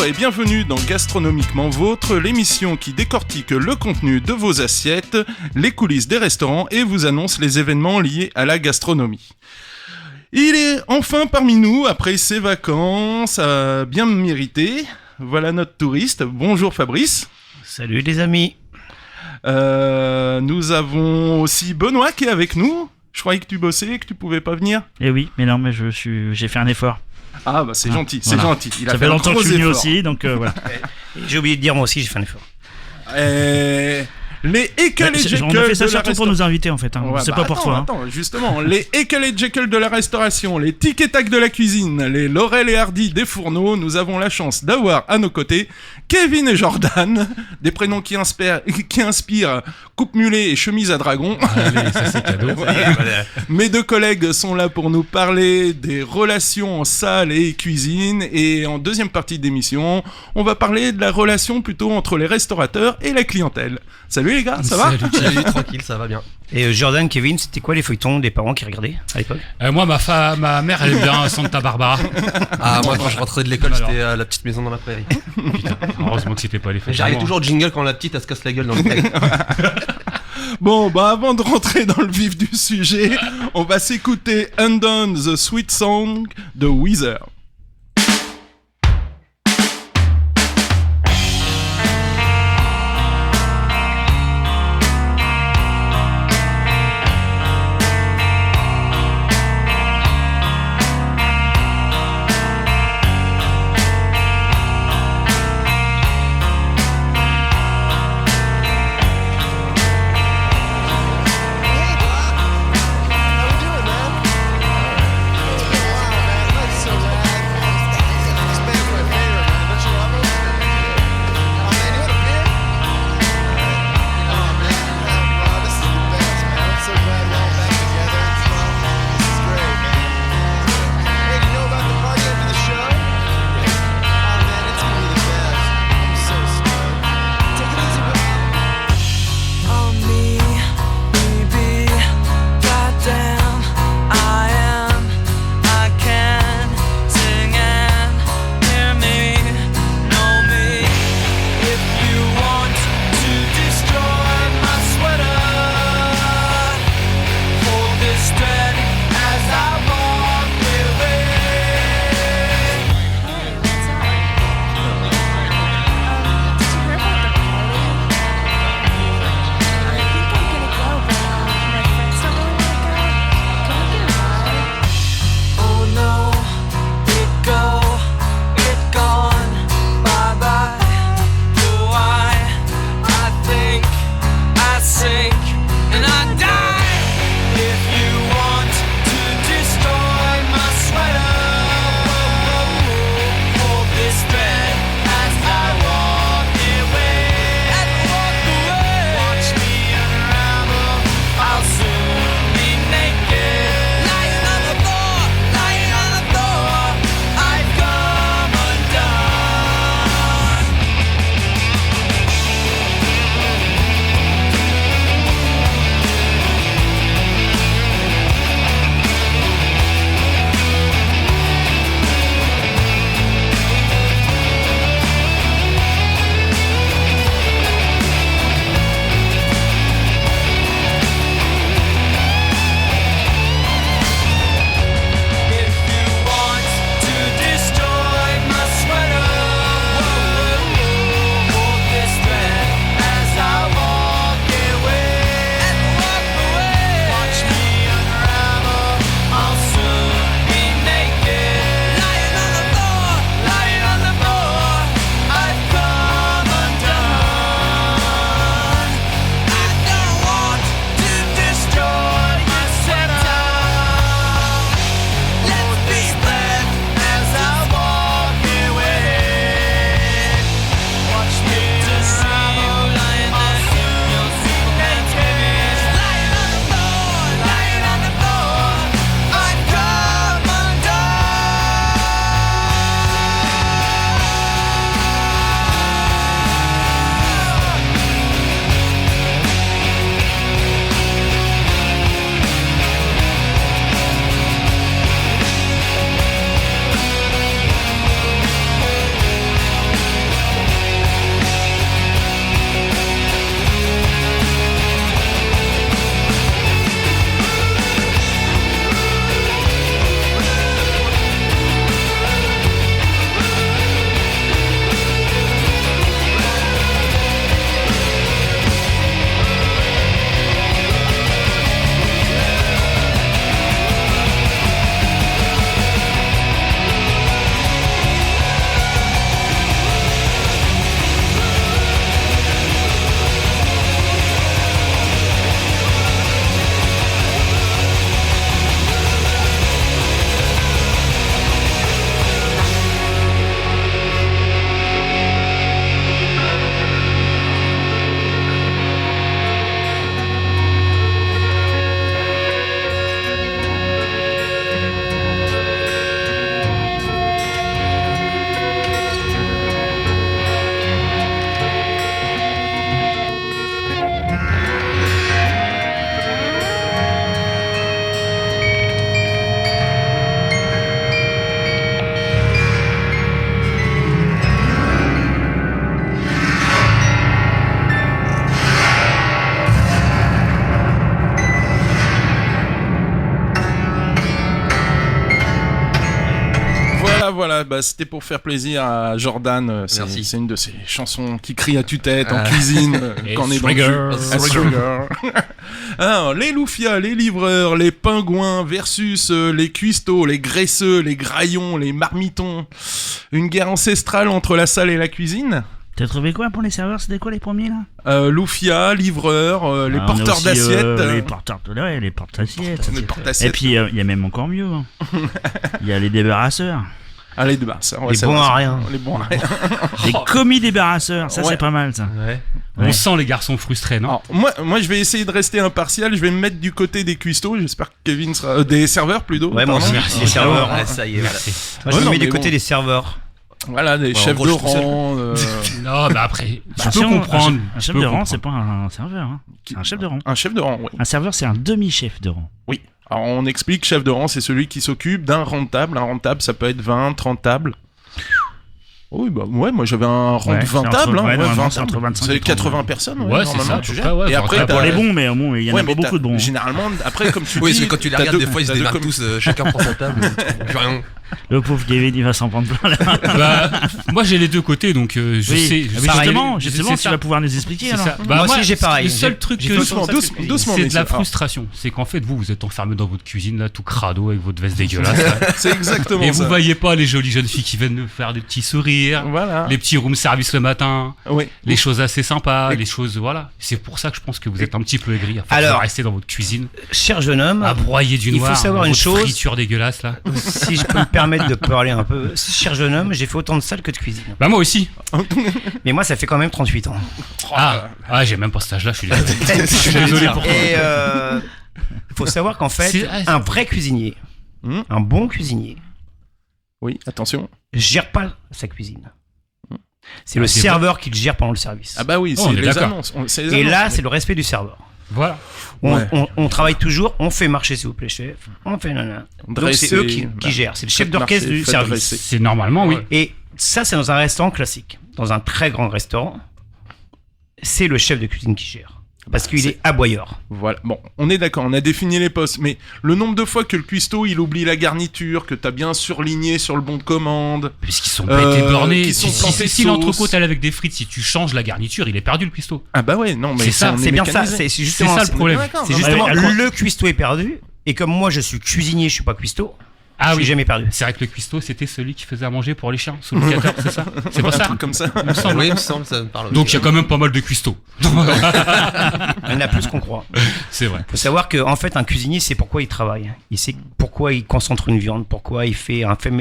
et bienvenue dans Gastronomiquement Vôtre, l'émission qui décortique le contenu de vos assiettes, les coulisses des restaurants et vous annonce les événements liés à la gastronomie. Il est enfin parmi nous après ses vacances bien méritées. Voilà notre touriste. Bonjour Fabrice. Salut les amis. Nous avons aussi Benoît qui est avec nous. Je croyais que tu bossais et que tu pouvais pas venir. Eh oui, mais non, mais j'ai fait un effort. Ah bah c'est gentil, c'est voilà. gentil. Il a Ça fait longtemps que je suis venu effort. aussi, donc voilà. J'ai oublié de dire moi aussi j'ai fait un effort. Les Ekel et Jekyll On a fait ça de la surtout pour nous inviter en fait. Hein. Ouais, c'est pas pour toi. Attends, justement, les Ekel et Jekyll de la restauration, les Tic et Tac de la cuisine, les Laurel et Hardy des fourneaux, nous avons la chance d'avoir à nos côtés Kevin et Jordan, des prénoms qui inspirent coupe mulet et chemise à dragon. Allez, ça c'est cadeau. Mes deux collègues sont là pour nous parler des relations en salle et cuisine. Et en deuxième partie d'émission, on va parler de la relation plutôt entre les restaurateurs et la clientèle. Salut les gars, ça va ? Salut, tranquille, ça va bien. Et Jordan, Kevin, c'était quoi les feuilletons des parents qui regardaient à l'époque? Moi, ma mère, elle est bien Santa Barbara. Ah, moi, quand je rentrais de l'école, Alors. c'était La Petite Maison dans la Prairie. Putain, heureusement que c'était pas les fêtes. J'arrive toujours au jingle quand la petite, elle se casse la gueule dans le texte. Bon, bah avant de rentrer dans le vif du sujet, on va s'écouter Undone the Sweet Song de Weezer. How we doing, man? It's been a while, man. Life's so voilà, bah, c'était pour faire plaisir à Jordan. Merci. C'est une de ces chansons qui crie à tue-tête en cuisine quand on est dans le Trigger. jus. Trigger. Alors, les loufias, les livreurs, les pingouins versus les cuistots, les graisseux, les graillons, les marmitons. Une guerre ancestrale entre la salle et la cuisine. T'as trouvé quoi pour les serveurs? C'était quoi les premiers là? Loufia, livreurs, les Ah, on a porteurs aussi, d'assiettes. les porteurs les porte-assiettes. Les Et porte-assiettes. puis il y a même encore mieux. hein. Il y a les débarrasseurs. Allez, de ça. Les bons à rien. Les bons à rien. Les commis débarrasseurs. Ça Ouais. c'est pas mal ça. Ouais. Ouais. On sent les garçons frustrés, non? Alors, moi, je vais essayer de rester impartial. Je vais me mettre du côté des cuistots. J'espère que Kevin sera des serveurs plutôt. Ouais, moi pardon. aussi. Merci. Les serveurs. Ouais, ça y est, voilà. Moi, je Ouais, me non, mets mais du côté bon. des serveurs. Voilà, des Ouais, en chefs gros, de je suis tout seul. rang. Non, bah après, je peux Attention, comprendre. Un je chef peux de rang, comprendre. c'est pas un serveur. Hein. C'est un chef de rang. Un chef de rang, oui. Un serveur, c'est un demi-chef de rang. Oui. Alors, on explique, chef de rang, c'est celui qui s'occupe d'un rang de table. Un rang de table, ça peut être 20, 30 tables. Oui, bah, ouais, moi j'avais un rang Ouais, de 20 c'est tables. entre- ouais, normalement, 20 c'est entre tables. 25 C'est et 30, 80 ouais. personnes, Ouais, c'est normalement, ça, à tu peu gères. près, ouais, Et après, pour Pour t'as- les bons, mais bon, il y en Ouais, a mais pas beaucoup de bons. Généralement, après, comme tu Oui, dis. c'est quand tu les t'as regardes, deux- des fois, ils se t'as deux démarquent com- tous, chacun prend sa table, plus rien. Le pauvre Kevin, il va s'en prendre plein là. Bah, moi j'ai les deux côtés, donc je sais. Oui, je mais sais- justement, c'est tu ça. vas pouvoir nous expliquer C'est alors. ça. Bah, Moi aussi, j'ai pareil. Le seul J'ai- truc j'ai que doucement, doucement, c'est mais de la c'est- frustration. C'est qu'en fait, vous êtes enfermé dans votre cuisine, là, tout crado, avec votre veste dégueulasse. là. C'est exactement Et ça. vous voyez pas les jolies jeunes filles qui viennent nous faire des petits sourires, Voilà. les petits room service le matin, Oui. les choses assez sympas, Et- les choses, voilà. C'est pour ça que je pense que vous êtes un petit peu aigri à force Alors- de rester dans votre cuisine, Cher jeune homme, à broyer du il faut noir. savoir dans une votre chose. friture dégueulasse, là. si je peux me permettre de parler un peu, cher jeune homme, j'ai fait autant de salles que de cuisine. Bah, moi aussi. Mais moi, ça fait quand même 38 ans. J'ai même pas cet âge-là, je suis désolé. Je suis désolé pour toi. Et il faut savoir qu'en fait, C'est- un vrai cuisinier, Hmm. un bon cuisinier, Oui, attention. gère pas sa cuisine. C'est le c'est serveur qui le gère pendant le service. Ah bah oui, Oh, c'est on est les d'accord. annonces. C'est les Et annonces, là, oui. c'est le respect du serveur. Voilà. Ouais. On travaille toujours, on fait marcher s'il vous plaît chef, on fait nanana. Donc c'est eux qui gèrent, c'est le chef faites d'orchestre marcher, du faites service. dresser. C'est normalement, oui. Et ça c'est dans un restaurant classique. Dans un très grand restaurant, c'est le chef de cuisine qui gère. Parce qu'il c'est- est aboyeur. Voilà. Bon, on est d'accord, on a défini les postes, mais le nombre de fois que le cuistot il oublie la garniture, que t'as bien surligné sur le bon de commande. Puisqu'ils sont bêtes et bornés. qui sont plantés de Si sauce. l'entrecôte elle est avec des frites, si tu changes la garniture, il est perdu le cuistot. Ah bah ouais, non, mais C'est ça, on est C'est bien ça, mécanisé. c'est justement ça, le problème. C'est Non, justement mais- le cuistot est perdu. Et comme moi je suis cuisinier, je suis pas cuistot, Ah je oui. suis jamais perdu. C'est vrai que le cuistot, c'était celui qui faisait à manger pour les chiens sous le médiateur, c'est ça? C'est pas Un ça? truc comme ça. Il me semble. Oui, il me semble, ça me parle. Donc il y a quand même pas mal de cuistots. Il y en a plus qu'on croit. C'est vrai. Faut savoir que en fait un cuisinier c'est pourquoi il travaille. Il sait pourquoi il concentre une viande, pourquoi il fait un fait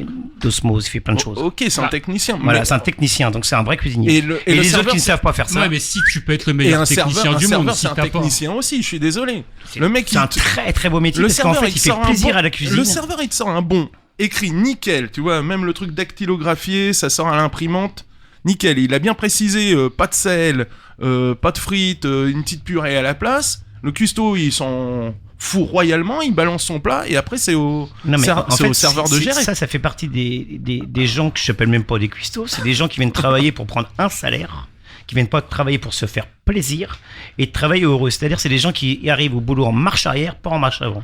d'osmose, il fait plein de choses. Ok, c'est un Ah. technicien. Voilà, mais- c'est un technicien, donc c'est un vrai cuisinier. Et le Et les autres serveur, qui ne savent pas faire ça, Ouais, mais si tu peux être le et meilleur un technicien serveur, du monde, c'est si un t'as pas. technicien aussi, je suis désolé. Le mec, c'est un très très beau métier le parce qu'en serveur, fait il fait sort un plaisir bon- à la cuisine. Le serveur, il te sort un bon écrit nickel, tu vois, même le truc dactylographié, ça sort à l'imprimante, nickel. Il a bien précisé, pas de sel, pas de frites, une petite purée à la place. Le cuistot, il s'en fout royalement, il balance son plat et après c'est au, Non, mais en c'est fait, au serveur de gérer. Ça fait partie des gens que je n'appelle même pas des cuistots. C'est des gens qui viennent travailler pour prendre un salaire, qui viennent pas travailler pour se faire plaisir et travailler heureux. C'est-à-dire, c'est des gens qui arrivent au boulot en marche arrière, pas en marche avant.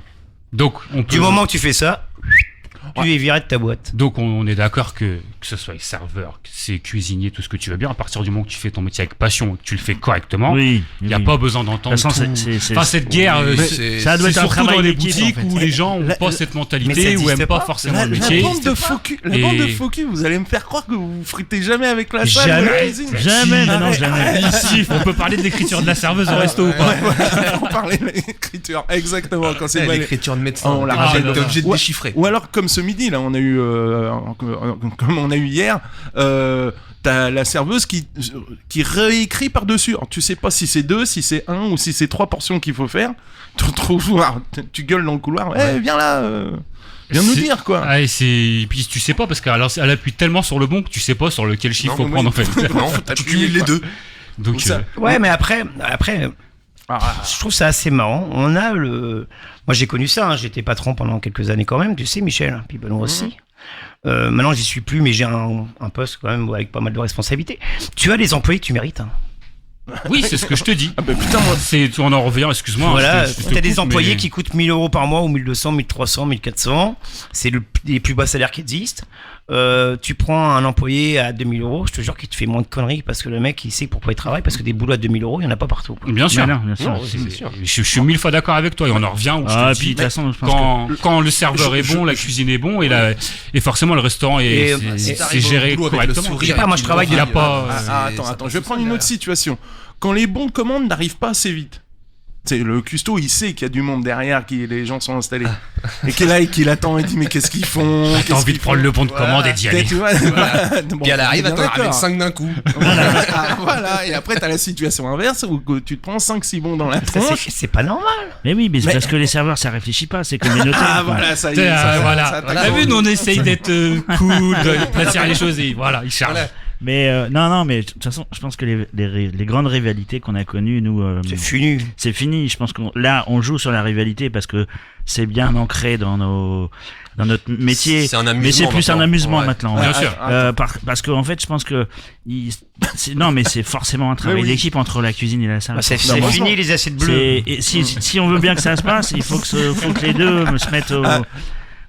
Donc on peut. Du moment que tu fais ça, tu es viré de ta boîte. Donc on est d'accord que ce soit serveur, que c'est cuisinier, tout ce que tu veux bien, à partir du moment que tu fais ton métier avec passion et que tu le fais correctement, Oui. il n'y a pas besoin d'entendre De toute façon, tout. c'est- Enfin, cette guerre, Mais c'est ça doit être un surtout travail dans les d'équipe, boutiques en fait. où les gens n'ont La- pas cette mais mentalité ça ou existe n'aiment pas pas. forcément La, le la métier. bande de faux culs, la Et- bande de faux culs, vous allez me faire croire que vous fritez jamais avec la salle Jamais. de la cuisine. Jamais, non, non, Arrête, jamais. Ici, on peut parler de l'écriture de la serveuse au resto ou pas? On parlait de l'écriture, exactement, quand c'est mal. l'écriture de médecin. On l'a T'es rappelé. obligé de Ouais. déchiffrer. Ou alors comme ce midi là, on a eu comme on a eu hier, t'as la serveuse qui réécrit par dessus. Alors, tu sais pas si c'est 2, si c'est 1 ou si c'est 3 portions qu'il faut faire. Tu te retrouves, tu gueules dans le couloir. Viens là, viens nous C'est- dire quoi. Ah, et puis tu sais pas parce qu'elle appuie tellement sur le bon que tu sais pas sur lequel chiffre faut Non, prendre en oui. fait. Non, tu cumules les deux. Donc Ou ça. Ouais, mais après, Ah, je trouve ça assez marrant. On a le. Moi, j'ai connu ça. Hein. J'étais patron pendant quelques années quand même. Tu sais, Michel, hein, puis Benoît aussi. Maintenant, j'y suis plus, mais j'ai un poste quand même avec pas mal de responsabilités. Tu as les employés que tu mérites. Hein. oui, c'est ce que je te dis. ah bah putain moi. On en revient, excuse-moi. Voilà, je te t'as des coupe, employés mais- qui coûtent 1000 euros par mois, ou 1200, 1300, 1400. C'est le des plus bas salaires qui existent. Tu prends un employé à 2000 €, je te jure qu'il te fait moins de conneries parce que le mec il sait pourquoi il travaille, parce que des boulots à 2000 €, il n'y en a pas partout. Bien sûr. Bien sûr. Non, c'est sûr. Je suis 1000 fois d'accord avec toi et on en revient où je Ah, te puis dis, de toute façon, je pense quand le serveur est bon, la cuisine est bon et forcément le restaurant Et, c'est géré correctement. Je sais pas, moi, je travaille Il y a de- pas. Attends, je vais prendre une autre situation. Quand les bons de commande n'arrivent pas assez vite. C'est le cuistot, il sait qu'il y a du monde derrière, que les gens sont installés. Et qu'il est là et qu'il attend et dit mais qu'est-ce qu'ils font? T'as envie de prendre le bon de commande et d'y aller. Tu vois, bon, Puis elle arrive, on est elle bien t'en ramène d'accord. 5 d'un coup. Voilà, et après t'as la situation inverse où tu te prends 5-6 bons dans la Ça, tronche. c'est pas normal. Mais oui, mais c'est Mais- parce que les serveurs, ça réfléchit pas, c'est comme les notaires. Ah quoi. voilà, ça y est. ça Voilà. attaque T'as vu, en- nous on essaye d'être cool, de placer les choses et voilà, ils chargent. Voilà. Mais non, mais de toute façon, je pense que les grandes rivalités qu'on a connues, nous, C'est fini. c'est fini. Je pense qu'on là, on joue sur la rivalité parce que c'est bien ancré dans notre métier. C'est un amusement. Mais c'est plus un maintenant. amusement Ouais. maintenant. Bien sûr. Parce qu'en fait, je pense que non, mais c'est forcément un travail oui. d'équipe entre la cuisine et la salle. Bah, c'est Forcément. fini les assiettes bleues. Et si on veut bien que ça se passe, il faut que les deux se mettent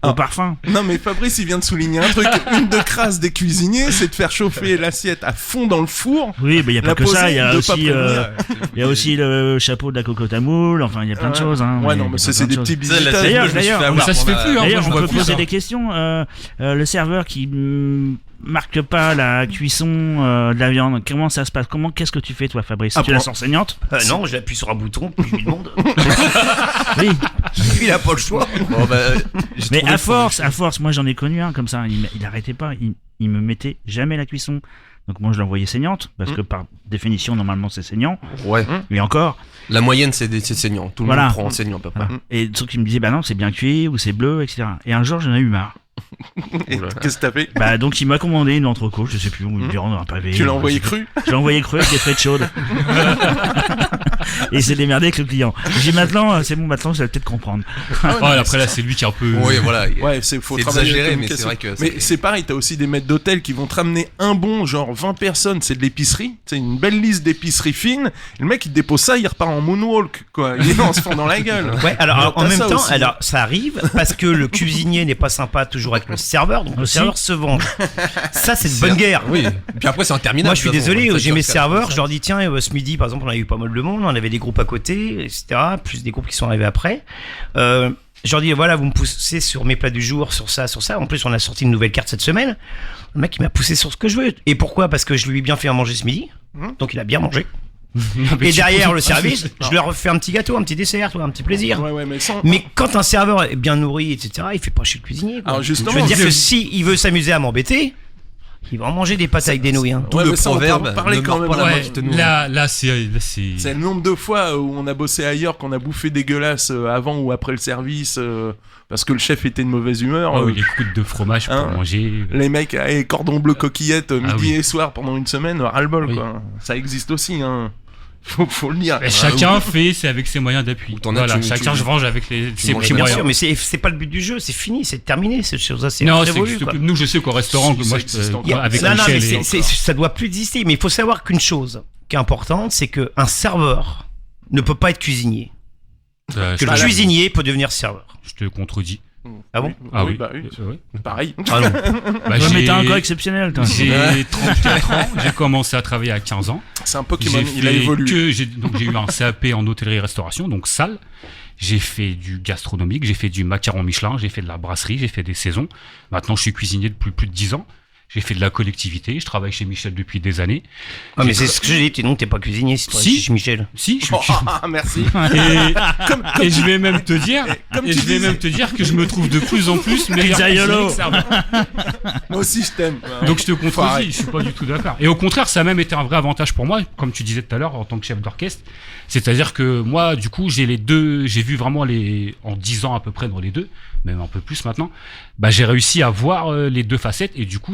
au parfum. Non mais Fabrice il vient de souligner un truc. Une de crasse des cuisiniers, c'est de faire chauffer l'assiette à fond dans le four. Oui, mais il y a pas La que ça. poser, Il y a de pas aussi, prévenir. il y a aussi le chapeau de la cocotte à moule. Enfin, il y a plein de choses. Hein, Ouais Il y a non mais plein ça c'est de des choses. petits Ça, la- bisitages. D'ailleurs, moi, je me suis fait d'ailleurs, avoir ça se fait pendant plus, hein. D'ailleurs, moi, je on vois peut plus poser ça. des questions. Le serveur qui marque pas la cuisson de la viande, comment ça se passe? Qu'est-ce que tu fais toi, Fabrice? Ah, Tu es la pour- enseignante? Non, je l'appuie sur un bouton, puis je lui demande. Oui. Il a pas le choix. Bon, bah, j'ai Mais trouvé à force, moi j'en ai connu un comme ça. Il arrêtait pas. Il me mettait jamais la cuisson. Donc moi je l'envoyais saignante parce que par définition normalement c'est saignant. Ouais. Mais encore. La moyenne, c'est saignant. Tout le Voilà. monde prend saignant à peu près. Voilà. Et sauf qu'il me disait bah non c'est bien cuit ou c'est bleu, etc. Et un jour j'en ai eu marre. Et qu'est-ce que t'as fait? Bah donc il m'a commandé une entrecôte, je sais plus où, une viande, un pavé. Tu l'as envoyé cru? Je l'ai envoyé cru avec des frites chaudes. Et il s'est démerdé avec le client. J'ai dit maintenant, c'est bon, maintenant, ça va peut-être comprendre. Ouais, après là, c'est lui qui est un peu. Oui, voilà. Ouais, faut C'est travailler exagéré, la mais c'est communication. vrai que Mais c'est pareil, t'as aussi des maîtres d'hôtel qui vont te ramener un bon, genre 20 personnes, c'est de l'épicerie, c'est une belle liste d'épicerie fine. Et le mec il te dépose ça, il repart en moonwalk, quoi. Il est en se fend dans la gueule. Ouais, alors en t'as même ça temps, aussi. alors ça arrive parce que le cuisinier n'est pas sympa toujours avec le serveur, donc le Aussi. serveur se venge. Ça, c'est de bonne guerre. Oui. Puis après, c'est interminable. Moi, je suis de toute façon. désolé, Ça, j'ai tu mes refais serveurs, ça. je leur dis tiens, ce midi, par exemple, on a eu pas mal de monde, on avait des groupes à côté, etc., plus des groupes qui sont arrivés après. Je leur dis voilà, vous me poussez sur mes plats du jour, sur ça, sur ça. En plus, on a sorti une nouvelle carte cette semaine. Le mec, il m'a poussé sur ce que je veux. Et pourquoi? Parce que je lui ai bien fait à manger ce midi, donc il a bien mangé. Et derrière le service, je leur fais un petit gâteau, un petit dessert, un petit plaisir. Ouais, mais sans. Mais quand un serveur est bien nourri, etc., il fait pas chez le cuisinier. Quoi. Alors, justement, je veux dire c'est- que si il veut s'amuser à m'embêter, il va en manger des pâtes avec des nouilles. Hein. D'où Ouais, le mais ça, on peut en proverbe, parler ne quand mords même. pas la main Ouais, qui te nourrit. là, c'est. C'est le nombre de fois où on a bossé ailleurs, qu'on a bouffé dégueulasse avant ou après le service parce que le chef était de mauvaise humeur. Oh, les coups de fromage pour Hein. manger. Les mecs, cordon bleu coquillette midi oui. et soir pendant une semaine, ras-le-bol Oui. quoi. Ça existe aussi, hein. Faut le dire. Et chacun fait, c'est avec ses moyens d'appui. Ou t'en as, Voilà, tu- chacun tu- se venge avec ses manges petits Bien moyens. sûr, mais c'est pas le but du jeu, c'est fini, c'est terminé, cette chose-là, c'est Non, c'est révolu. juste quoi. que nous, je sais qu'au restaurant, Si, moi, ça existe encore. Il y a- avec non, non, mais Michel et- ça doit plus exister. Mais il faut savoir qu'une chose qui est importante, c'est qu'un serveur ne peut pas être cuisinier. Que le là- cuisinier peut devenir serveur. Je te contredis. Ah bon? Ah oui. Bah oui. Oui. Pareil. Ah non. Bah, Ouais, mais t'es un gars exceptionnel, toi. J'ai 34 ans, j'ai commencé à travailler à 15 ans. C'est un Pokémon, J'ai il a fait évolué. donc j'ai eu un CAP en hôtellerie-restauration, donc salle. J'ai fait du gastronomique, j'ai fait du macaron Michelin, j'ai fait de la brasserie, j'ai fait des saisons. Maintenant, je suis cuisinier depuis plus de 10 ans. J'ai fait de la collectivité, je travaille chez Michel depuis des années. Ah, mais c'est ce que j'ai dit, non, t'es pas cuisinier si tu Si. restes chez Michel. Si, je suis Ah, merci. et je vais même te dire, comme et tu je vais disais. même te dire que je me trouve de plus en plus meilleur Pizzaiolo. cuisinier que serveur. Moi aussi, je t'aime. Donc je te Faut contredis, arrêter. je suis pas du tout d'accord. Et au contraire, ça a même été un vrai avantage pour moi, comme tu disais tout à l'heure, en tant que chef d'orchestre. C'est-à-dire que moi, du coup, j'ai vu vraiment en 10 ans à peu près dans les deux, même un peu plus maintenant, bah, j'ai réussi à voir les deux facettes et du coup,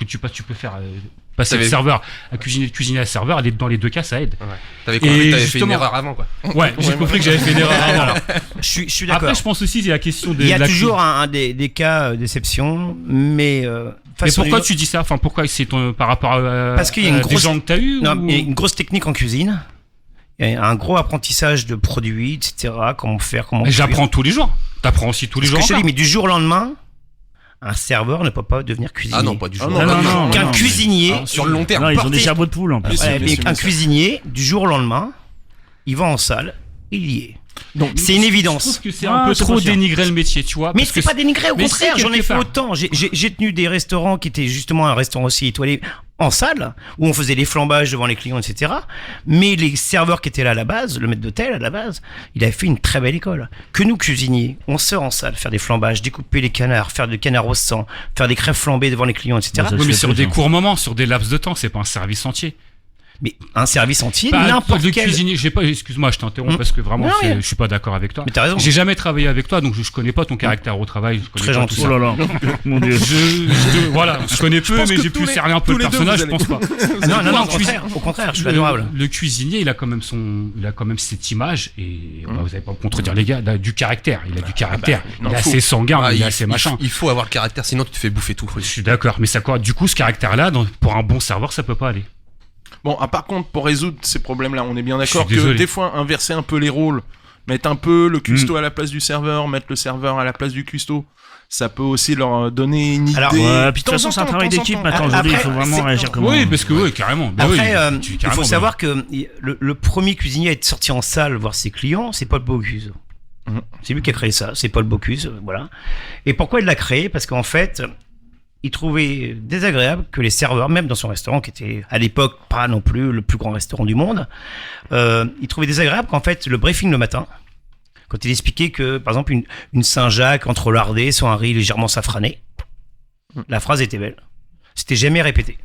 tu peux faire passer T'avais- le serveur à cuisiner à serveur, dans les deux cas, ça aide. Ouais. T'avais compris Et que t'avais fait une justement- erreur avant, quoi. Ouais, j'ai compris que j'avais fait une erreur avant. Alors, Je suis d'accord. après, je pense aussi, c'est la question de Il y a la toujours des cas d'exception, mais Mais façon pourquoi d'une- tu dis ça? Enfin, pourquoi c'est par rapport à Parce qu'il y a une des grosse- gens que t'as eu Non, ou- il y a une grosse technique en cuisine. Il y a un gros apprentissage de produits, etc. Comment faire, comment Mais cuire. j'apprends tous les jours. T'apprends aussi tous les Ce jours. que je te encore. dis, mais du jour au lendemain, Un serveur ne peut pas devenir cuisinier. Ah non, pas du jour. Ah non, au non, lendemain. non, Qu'un non, cuisinier, Sur le long terme. Non, ils ont des portez- cerveaux de poule en plus. Bien sûr. voilà, mais un sûr. cuisinier, du jour au lendemain, il va en salle, il y est. Donc, C'est une Je évidence. trouve que c'est Ah, un peu c'est trop pas sûr. dénigrer le métier, tu vois. Mais parce c'est que pas dénigré, au mais contraire, si, j'en ai quelque fait part. autant. J'ai tenu des restaurants qui étaient justement un restaurant aussi étoilé en salle, où on faisait les flambages devant les clients, etc. Mais les serveurs qui étaient là à la base, le maître d'hôtel à la base, il avait fait une très belle école. Que nous, cuisiniers, on sort en salle, faire des flambages, découper les canards, faire des canards au sang, faire des crèves flambées devant les clients, etc. Bah, ça, Oui, mais c'est sur plus, des hein. courts moments, sur des laps de temps, c'est pas un service entier. Mais un service entier, Bah, n'importe le quel. cuisinier, j'ai pas, excuse-moi, je t'interromps parce que vraiment, Non, mais- je suis pas d'accord avec toi. Mais t'as raison. J'ai jamais travaillé avec toi, donc je connais pas ton caractère au travail. Je connais Très pas gentil. tout ça. Oh là là, mon dieu. Voilà, je connais peu, pense mais que j'ai tous pu les- cerner un peu tous le les deux, personnage, vous je pense pas. Ah non, non, non, Le au contraire, je suis adorable. Le cuisinier, il a quand même cette image et bah, vous allez pas me contredire les gars, il a du caractère, il a du caractère, non, il est faut- assez sanguin, Ah, il est assez machin. il faut avoir le caractère, sinon tu te fais bouffer tout. Je suis d'accord, mais ça quoi, du coup, ce caractère-là, pour un bon serveur, ça peut pas aller. Bon, par contre, pour résoudre ces problèmes-là, on est bien d'accord Je suis que désolé. des fois, inverser un peu les rôles, mettre un peu le cuistot à la place du serveur, mettre le serveur à la place du cuistot, ça peut aussi leur donner une idée. Alors, Ouais, puis de toute temps façon, en c'est un temps, travail de temps en d'équipe temps. maintenant. Après, Aujourd'hui, il faut vraiment c'est- réagir comme Oui, parce que oui, carrément. Bah Après, oui, il carrément, faut bah. savoir que le premier cuisinier à être sorti en salle voir ses clients, c'est Paul Bocuse. Mhm. C'est lui qui a créé ça, c'est Paul Bocuse, voilà. Et pourquoi il l'a créé? Parce qu'en fait, il trouvait désagréable que les serveurs, même dans son restaurant, qui était à l'époque pas non plus le plus grand restaurant du monde, il trouvait désagréable qu'en fait, le briefing le matin, quand il expliquait que, par exemple, une Saint-Jacques entrelardée sur un riz légèrement safrané, la phrase était belle. C'était jamais répété.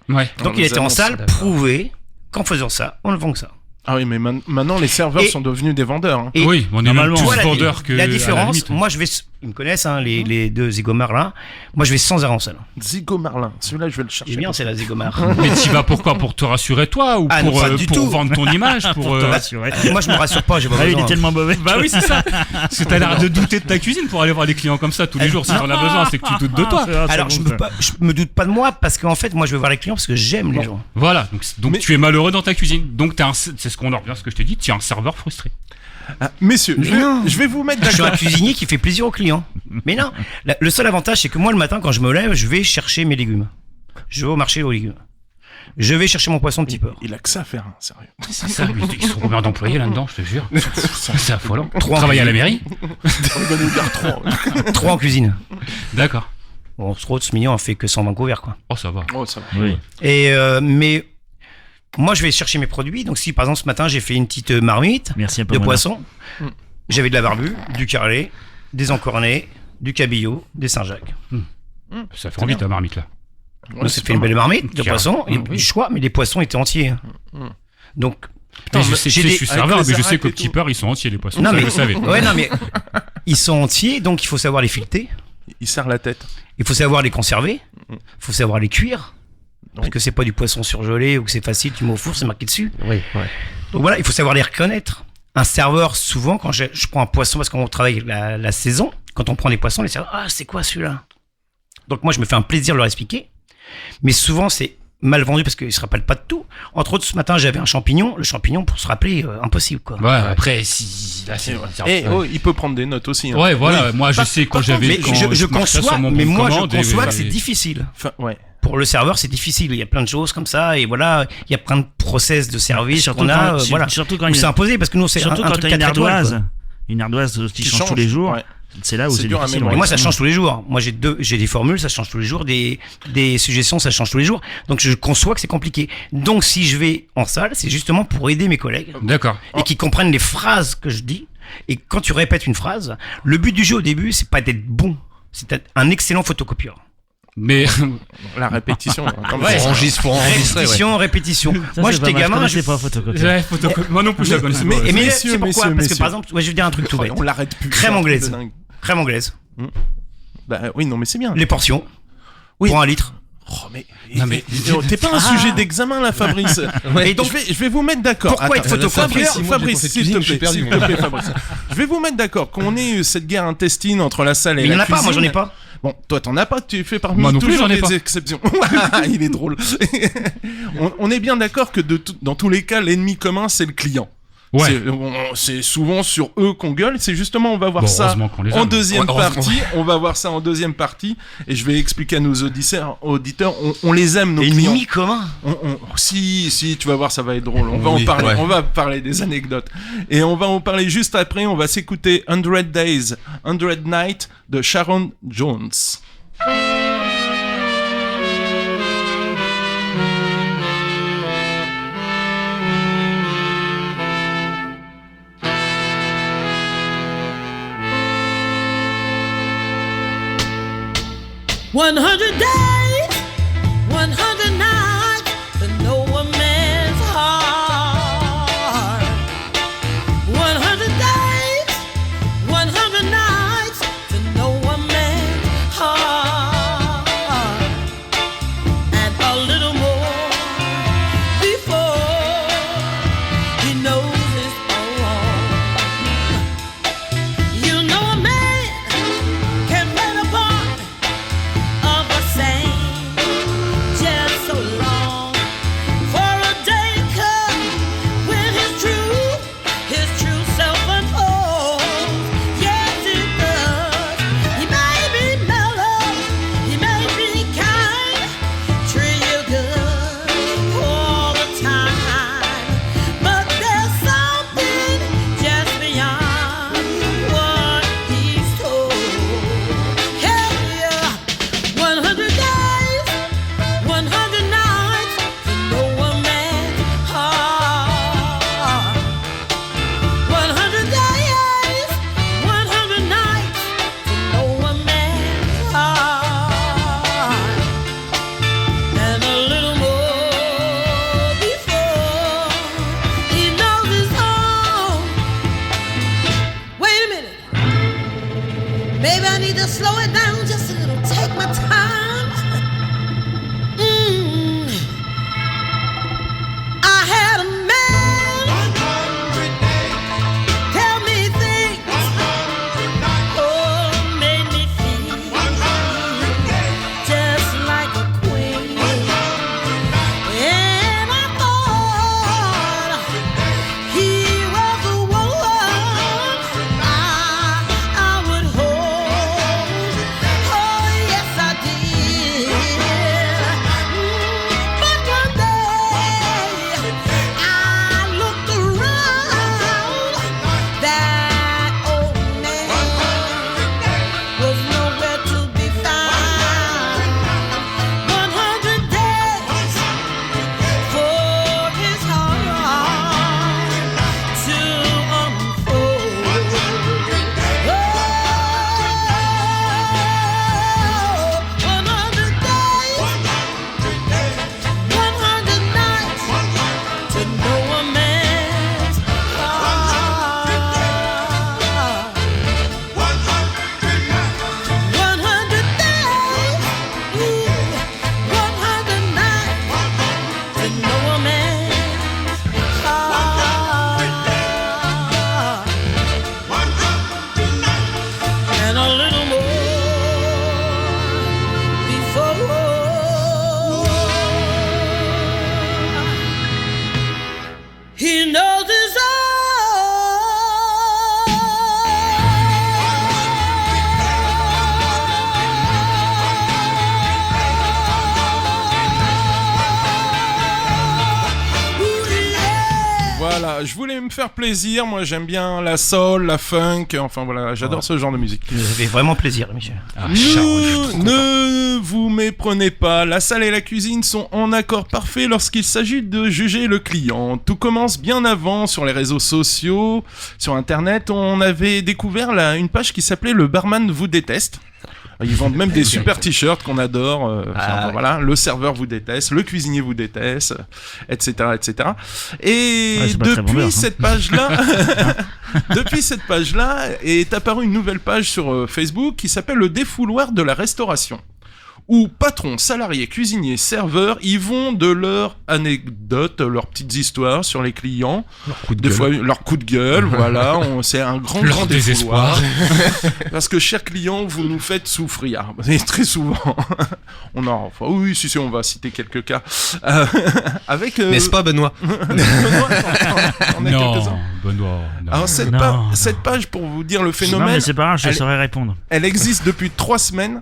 Ouais. Donc On il nous était en annonce, salle, d'accord. prouver qu'en faisant ça, on ne vend que ça. Ah oui, mais maintenant, les serveurs Et- sont devenus des vendeurs. Hein. Et Oui, on est même normalement, plus tu vois vendeurs que. la à différence, limite. moi je vais, ils me connaissent, hein, les deux zigomars là, moi je vais sans arrêt en salle. Zigo Marlin, celui-là, je vais le chercher. J'ai bien, c'est la zigomar. Mais tu vas pourquoi? Pour te rassurer toi ou Ah, non, pour, pas du pour tout. vendre ton image pour, te rassurer. Moi je me rassure pas, j'ai pas Ah, il besoin. est tellement mauvais. Bah oui, c'est ça. Parce que t'as l'air de douter de ta cuisine pour aller voir les clients comme ça tous les jours. Si t'en as besoin, c'est que tu doutes de toi. Alors je me doute pas de moi parce qu'en fait moi je vais voir les clients parce que j'aime les gens. Voilà. Donc Mais- tu es malheureux dans ta cuisine. Donc c'est ce qu'on en revient à ce que je t'ai dit. Tu es un serveur frustré. Ah, messieurs, Mais non. je vais vous mettre Je suis un d'accord. cuisinier qui fait plaisir aux clients. Mais non, le seul avantage c'est que moi le matin quand je me lève, je vais chercher mes légumes. Je vais au marché aux légumes. Je vais chercher mon poisson de petit peur. Il a que ça à faire, hein, sérieux. C'est ça. Ils sont combien d'employés là-dedans, je te jure. C'est affolant. Trois en Travailler à la cuisine. mairie. On va nous dire 3. 3 en cuisine. D'accord. Bon, trop ce mignon on fait que 120 couverts quoi. Oh, ça va. Oh, ça va. Oui. Et mais moi je vais chercher mes produits. Donc si par exemple ce matin j'ai fait une petite marmite Merci un peu. de Mona. poisson, j'avais de la barbue, du carrelé, des encornés, du cabillaud, des Saint-Jacques. Ça fait envie ta marmite là. Ouais, Donc c'est ça fait une pas belle marmite de Carré. poisson. Il y a Oui. du choix, mais les poissons étaient entiers. Donc Putain, je sais, j'ai je des- suis avec serveur, les mais je sais aracs qu'au et petit tout. peur, ils sont entiers les poissons. non ça, mais vous le savez. ouais non mais ils sont entiers, donc il faut savoir les fileter, Il serre la tête. il faut savoir les conserver, il faut savoir les cuire. Parce que c'est pas du poisson surgelé ou que c'est facile, tu mets au four, c'est marqué dessus. Oui, ouais. Donc voilà, il faut savoir les reconnaître. Un serveur, souvent, quand je prends un poisson, parce qu'on travaille la saison, quand on prend des poissons, les serveurs, ah, c'est quoi celui-là? Donc moi, je me fais un plaisir de leur expliquer. Mais souvent, c'est mal vendu parce qu'ils ne se rappellent pas de tout. Entre autres, ce matin, j'avais un champignon. Le champignon, pour se rappeler, impossible, quoi. Ouais, après, si. Là, c'est. Et oh, il peut prendre des notes aussi. Hein. Ouais, voilà. Moi, je Par- sais quand par j'avais. Mais quand je marchais conçois, sur mon mais bon de moi, je commande et- conçois que c'est difficile. Enfin, ouais. Pour le serveur, c'est difficile. Il y a plein de choses comme ça. Et voilà, il y a plein de process de service Surtout qu'on a. quand- Voilà. surtout quand Où il y c'est a- imposé parce que nous, c'est surtout un quand truc t'as 4 étoiles, quoi. une ardoise qui Qui change tous les jours. ouais. C'est là où C'est c'est dur à difficile. mémoriser. Et moi, ça effectivement. change tous les jours. Moi, j'ai des formules, ça change tous les jours. Des suggestions, ça change tous les jours. Donc, je conçois que c'est compliqué. Donc, si je vais en salle, c'est justement pour aider mes collègues D'accord. et qu'ils comprennent les phrases que je dis. Et quand tu répètes une phrase, le but du jeu au début, c'est pas d'être bon, c'est d'être un excellent photocopieur. Mais. La répétition. hein, quand même. Ouais, Pour enregistrer, ouais. Répétition. Ça, Moi, c'est pas j'étais mal. gamin. Je connaissais pas photocopie. Ouais, moi non plus, je la connaissais mais- pas. Et mais Messieurs, c'est pourquoi messieurs, Parce que messieurs. par exemple, ouais, je vais dire un truc tout Oh, bête. on l'arrête plus. Crème c'est un truc anglaise. de dingue. Crème anglaise. Bah oui, non, mais c'est bien. Les portions. Oui. Pour 1 litre. Oh, mais, Non, mais- t'es pas un sujet d'examen là, Fabrice. Et Et donc, donc, je vais vous mettre d'accord. pourquoi être photocopieur Fabrice, Moi, j'ai s'il te pas fait de plaît, cuisine, s'il te plaît, Fabrice. Je vais vous mettre d'accord. Qu'on ait eu cette guerre intestine entre la salle et Mais il y en la a pas, moi j'en ai cuisine. pas. Bon, toi t'en as pas, tu fais parmi Moi non plus, toujours j'en ai des pas. exceptions. Il est drôle. On est bien d'accord que dans tous les cas, l'ennemi commun, c'est le client. Ouais. C'est souvent sur eux qu'on gueule. C'est justement, on va voir Bon, ça heureusement qu'on les a, en mais- deuxième Ouais, heureusement. partie. On va voir ça en deuxième partie. Et je vais expliquer à nos auditeurs, on les aime, nos clients. Ennemi commun. Si, tu vas voir, ça va être drôle. On va Oui, en parler. ouais. On va parler des anecdotes. Et on va en parler juste après. On va s'écouter 100 Days, 100 Nights de Sharon Jones. One 100 days, 100 nights to know a man's heart. 100 days, 100 nights to know a man's heart. And a little more before he knows his own. You know a man can play the part of a saint just so long for a day comes when his true self unfolds. Yes, it does. He may be mellow, he may be kind, treat you good all the time, but there's something just beyond what he's told. Hey, 100 days, 100 nights to know a man's heart. 100 days, 100 nights to know a man's heart. And a little more before he knows his own. Wait a minute. Maybe I need to slow it down just a little. Take my time. I had a man tell me things, oh, made me feel just like a queen. And I thought he was the one I would hold. Oh, yes, I did. But one day I looked around. That old man was nowhere to be found. 100 days for his heart to unfold. Oh, 100 days, 100 nights to know a man's heart. 100 days, 100 nights to know a man's heart. And a little more before he knows his Voilà, je voulais me faire plaisir. Moi, j'aime bien la soul, la funk. Enfin, voilà, j'adore ce genre de musique. Vous avez vraiment plaisir, Michel. Ah, Charles, je suis trop content. Ne vous méprenez pas, la salle et la cuisine sont en accord parfait lorsqu'il s'agit de juger le client. Tout commence bien avant sur les réseaux sociaux, sur internet. On avait découvert une page qui s'appelait Le Barman vous déteste. Ils vendent même des super t-shirts qu'on adore. Enfin, ouais. voilà, le serveur vous déteste, le cuisinier vous déteste, etc., etc. Et Ouais, c'est pas très depuis vendeur, hein. cette page-là, depuis cette page-là, est apparue une nouvelle page sur Facebook qui s'appelle le défouloir de la restauration, où patrons, salariés, cuisiniers, serveurs, ils vont de leurs anecdotes, leurs petites histoires sur les clients, des fois leur coup de gueule, voilà, c'est un grand Leur défouloir. désespoir. Parce que chers clients, vous nous faites souffrir. Et très souvent, oui, si, on va citer quelques cas. Avec. N'est-ce pas, Benoît? Benoît, on a quelques-uns. Non, Benoît. Non. Alors cette, Non. cette page, pour vous dire le Non, phénomène, mais c'est pas grave, je elle- saurais répondre. elle existe depuis 3 semaines.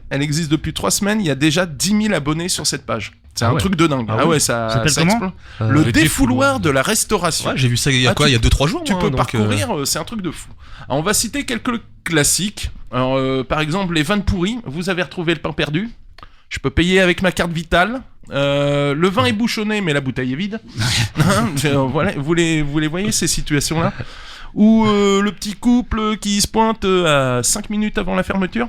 Il y a déjà 10 000 abonnés sur cette page. C'est Ah un ouais. truc de dingue. Ah Ah oui. ouais, Ça s'appelle comment explose. Euh, Le le défouloir de la restauration. Ouais, j'ai vu ça il y a Ah, quoi, tu- il y a 2-3 jours. Tu moi, peux donc, parcourir, c'est un truc de fou. Alors, on va citer quelques classiques. Alors, par exemple, les vannes pourries. Vous avez retrouvé le pain perdu. Je peux payer avec ma carte vitale. Le vin est bouchonné, mais la bouteille est vide. Hein, voilà, vous les voyez, ces situations-là. Ou le petit couple qui se pointe à 5 minutes avant la fermeture.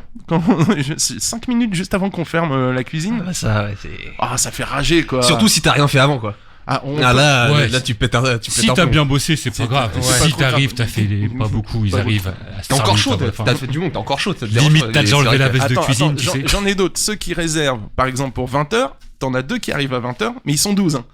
5 minutes juste avant qu'on ferme la cuisine. Ah, ça, ouais, c'est... Ah, ça fait rager, quoi. Surtout si t'as rien fait avant, quoi. Ah, on Ah, peut- là, Ouais. là, tu pètes un Si plomb. t'as bien bossé, c'est pas grave. ouais. Si Pas trop t'arrives, tard. t'as fait pas beaucoup, ils Pas arrivent à T'es encore chaud, minutes avant t'as la fin. fait du monde, t'es encore chaud. ça te Limite, dérange pas. t'as déjà Et enlevé c'est la vrai que- veste de cuisine, tu j'en, sais. j'en ai d'autres. Ceux qui réservent, par exemple, pour 20h, t'en as 2 qui arrivent à 20h, mais ils sont 12. Hein.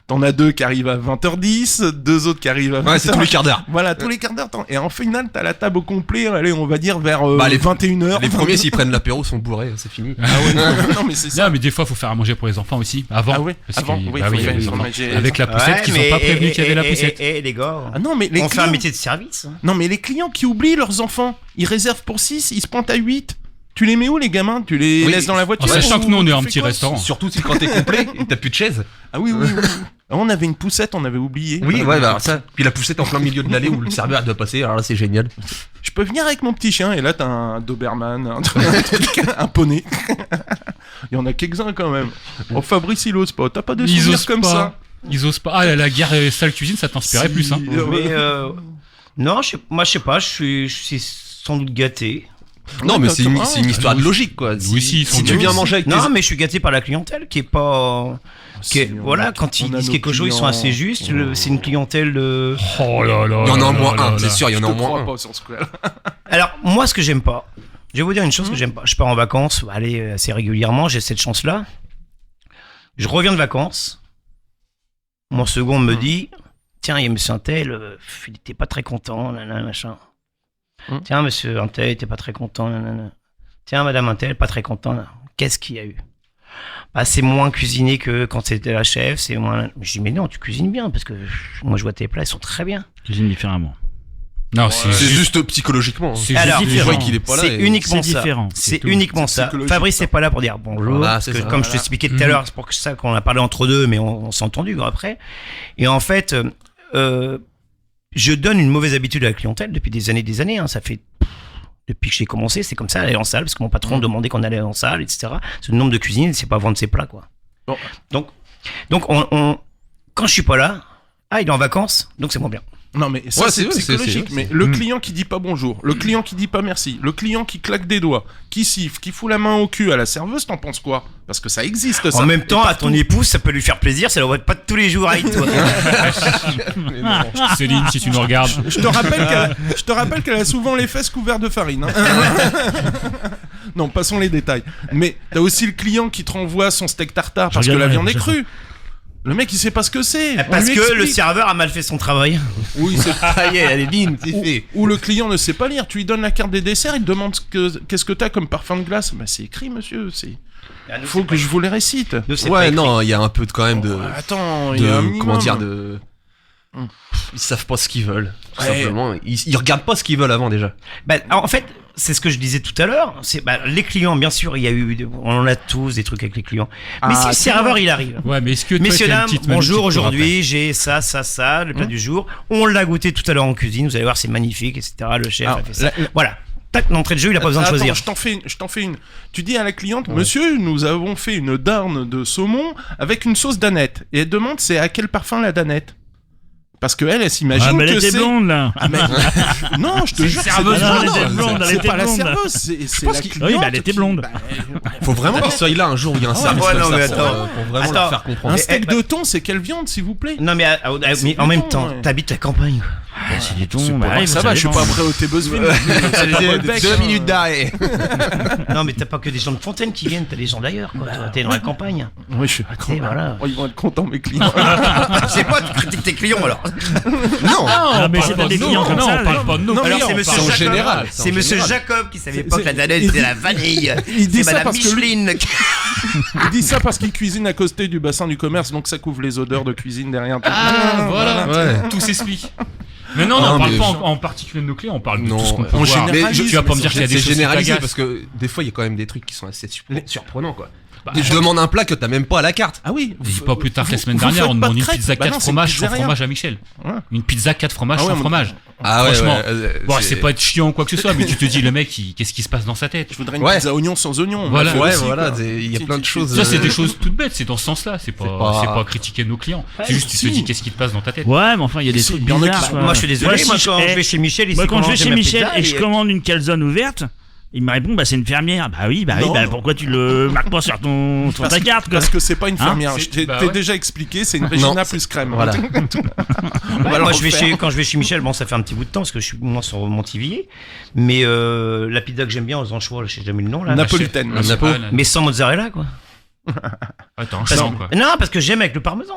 T'en as 2 qui arrivent à 20h10, 2 autres qui arrivent à 20h. Ouais, c'est tous les quarts d'heure. Voilà, tous les quarts d'heure. Et en final, t'as la table au complet, allez, on va dire vers Bah, les 21h. Les premiers, s'ils prennent l'apéro, sont bourrés, c'est fini. Ah ouais, non, mais c'est ça. Non, mais des fois, faut faire à manger pour les enfants aussi. Avant. Ah ouais, Parce avant, que- oui, bah faut oui, faire oui, les oui. fromages. Avec la poussette, qu'ils ont pas prévenu qu'il y avait la poussette. Les gars, Ah non, mais les on fait un clients... métier de service. Non, mais les clients qui oublient leurs enfants, ils réservent pour 6, ils se pointent à 8. Tu les mets où, les gamins? Tu les Oui, laisses dans la voiture? En sachant ou que nous, on est tu un fais petit quoi? restaurant. Surtout si quand t'es complet, et t'as plus de chaise. Ah oui, oui, oui. Ah, on avait une poussette, on avait oublié. Oui, ouais, bah alors ça. Puis la poussette en plein milieu de l'allée où le serveur doit passer, alors là, c'est génial. Je peux venir avec mon petit chien, et là t'as un Doberman, un truc, un poney. Il y en a quelques-uns quand même. Oh, Fabrice, il ose pas. T'as pas de Ils souvenirs osent comme pas. ça? Ils osent pas. Ah, la guerre salle cuisine, ça t'inspirait Si. plus, hein. Mais non, moi je sais pas, je suis sans doute gâté. Non, mais c'est une Ah, histoire de logique, quoi. Oui, si, ils sont Si tu nuls. viens manger avec tes... Non, mais je suis gâté par la clientèle qui est pas. Voilà, quand ils disent quelque chose, ils sont assez justes. C'est une clientèle de. Oh là là. Il y en a là au moins là un, là c'est là. sûr, il y en Je a te au moins crois un. pas sur ce coup-là. Alors, moi, ce que j'aime pas, je vais vous dire une chose que j'aime pas. Je pars en vacances, allez, assez régulièrement, j'ai cette chance-là. Je reviens de vacances. Mon second me dit tiens, il y a monsieur Untel, il était pas très content, nanana, machin. Tiens, monsieur Untel, il était pas très content, nanana. Tiens, madame Untel, pas très content. Qu'est-ce qu'il y a eu? Bah, c'est moins cuisiné que quand c'était la chef, c'est moins. Je dis mais non, tu cuisines bien parce que moi je vois tes plats, ils sont très bien. Cuisine différemment. Non, C'est juste psychologiquement. C'est Alors, juste Je vois différent. qu'il est pas là. C'est et- uniquement c'est ça. différent, C'est tout. uniquement C'est ça. psychologique, Fabrice ça. n'est pas là pour dire bonjour. Voilà, parce c'est que, ça. comme je t'expliquais tout à l'heure, c'est pour ça qu'on a parlé entre deux, mais on s'est entendu après. Et en fait, je donne une mauvaise habitude à la clientèle depuis des années. Hein. Ça fait depuis que j'ai commencé, c'est comme ça, aller en salle, parce que mon patron demandait qu'on allait en salle, etc. Ce nombre de cuisines, c'est pas vendre ses plats, quoi. Bon. Donc quand je suis pas là, il est en vacances, donc c'est moins bien. Non, mais ça, Ouais, c'est c'est- psychologique. c'est- Mais le client qui dit pas bonjour, le client qui dit pas merci, le client qui claque des doigts, qui siffle, qui fout la main au cul à la serveuse, t'en penses quoi? Parce que ça existe, ça. En même Et temps, à partout. ton épouse, ça peut lui faire plaisir, ça ne va pas tous les jours avec toi. Céline, si tu nous regardes. Je te rappelle qu'elle a souvent les fesses couvertes de farine. Hein. Non, passons les détails. Mais t'as aussi le client qui te renvoie son steak tartare parce que la viande est crue. Le mec, il sait pas ce que c'est. Parce On lui que le explique. serveur a mal fait son travail. Oui, c'est Ça y est, elle est bine, c'est fait. ou le client ne sait pas lire. Tu lui donnes la carte des desserts, il te demande qu'est-ce que t'as comme parfum de glace. Bah, c'est écrit, monsieur. Faut que je vous les récite. Ouais, non, il y a un peu de quand même de... Attends, il y a un minimum. Comment dire, de... Ils savent pas ce qu'ils veulent, tout Ouais. simplement. Ils regardent pas ce qu'ils veulent avant, déjà. En fait, c'est ce que je disais tout à l'heure. Les clients, bien sûr, il y a eu, on en a tous des trucs avec les clients. Mais si le serveur il arrive. Ouais, mais est-ce que toi, Messieurs, t'as une dames, petite manie bonjour, qui te aujourd'hui j'ai ça, le plat du jour. On l'a goûté tout à l'heure en cuisine, vous allez voir, c'est magnifique, etc. Le chef Alors, a fait ça. Voilà. Tac, l'entrée de jeu, il a pas besoin de Attends, choisir. je t'en fais une. Tu dis à la cliente, monsieur, nous avons fait une darne de saumon avec une sauce danette. Et elle demande, c'est à quel parfum la danette? Parce qu'elle s'imagine Ah, mais elle que était c'est... blonde là. Mais- non, je te jure, c'est serveuse pas- blonde, elle était blonde, elle c'est était pas la blonde. serveuse, c'est la Oui, cliente. bah, elle était blonde. Faut vraiment qu'il soit là un jour où il y a un service ouais, comme non, ça mais pour, attends. pour vraiment Attends. leur faire comprendre. Un steak Eh, de thon, c'est quelle viande, s'il vous plaît? Non, mais C'est en même bon, temps, ouais. t'habites la campagne. C'est du C'est ton, pas bah, vrai, oui, ça va, je suis pas prêt au T-Buzzville. C'est pas le bec, 2 hein. minutes d'arrêt. Non, mais t'as pas que des gens de Fontaine qui viennent, t'as des gens d'ailleurs. Quoi. Toi, t'es dans la campagne. Oui, je suis d'accord. Et voilà. Oh, ils vont être contents, mes clients. Je sais pas, tu critiques tes clients alors. Non. Ah, mais parle c'est pas pas des de nous, clients comme non, ça. on parle pas de nous. Non, mais Alors, non, c'est on monsieur parle en Jacob. général, C'est monsieur Jacob qui savait pas que la c'est- danette c'était la vanille. Il dit C'est ça madame parce que lui- Micheline. Il dit ça parce qu'il cuisine à côté du bassin du commerce, donc ça couvre les odeurs de cuisine derrière. Ah, voilà. Ouais. Tout s'explique. Mais non, Non, on parle mais pas je- en particulier de nos clients, on parle de Non, tout ce qu'on peut on voir. généralise, Mais tu vas pas me dire qu'il y a des C'est choses qui généralisé t'agacent. parce que des fois il y a quand même des trucs qui sont assez surprenants quoi. Bah, Je demande un plat que t'as même pas à la carte. Ah oui. Et pas plus tard que la semaine vous dernière, faites on pas demande de une crêpes. pizza Bah 4 non, c'est fromages une sans pizzeria. fromage à Michel. Ouais. Une pizza 4 fromages Ah ouais, sans moi- fromage. Ah ouais, Franchement. ouais, Bon, c'est pas être chiant ou quoi que ce soit, mais tu te dis, le mec, qu'est-ce qui se passe dans sa tête? Je voudrais une Ouais. pizza oignon sans oignon. Voilà. Moi, Ouais, aussi, voilà, quoi. il y a plein de choses. Ça, c'est des choses toutes bêtes, c'est dans ce sens-là. C'est pas- pas critiquer nos clients. C'est juste, tu te si. dis, qu'est-ce qui te passe dans ta tête? Ouais, mais enfin, il y a des Si, trucs il y en a qui bizarres. sont- quoi. Moi, je suis désolé, si moi, quand je vais chez Michel, ici, moi, quand je vais commander chez ma Michel pizza, et je commande une calzone ouverte, il me répond, bah, c'est une fermière. Bah oui, Non. pourquoi tu le marques pas sur ta carte, quoi. Parce que c'est pas une Hein fermière. C'est- Je t'ai bah t'ai ouais. déjà expliqué, c'est une Regina plus crème. Voilà. On va Ouais, le moi, refaire. quand je vais chez Michel, bon, ça fait un petit bout de temps parce que je suis moi sur Montivilliers, mais la pizza que j'aime bien aux anchois, je sais jamais le nom là, Napolitaine. Ah, c'est Napo. pas- mais sans mozzarella quoi. Ouais, t'es un Parce- chiant, quoi. Non, parce que j'aime avec le parmesan.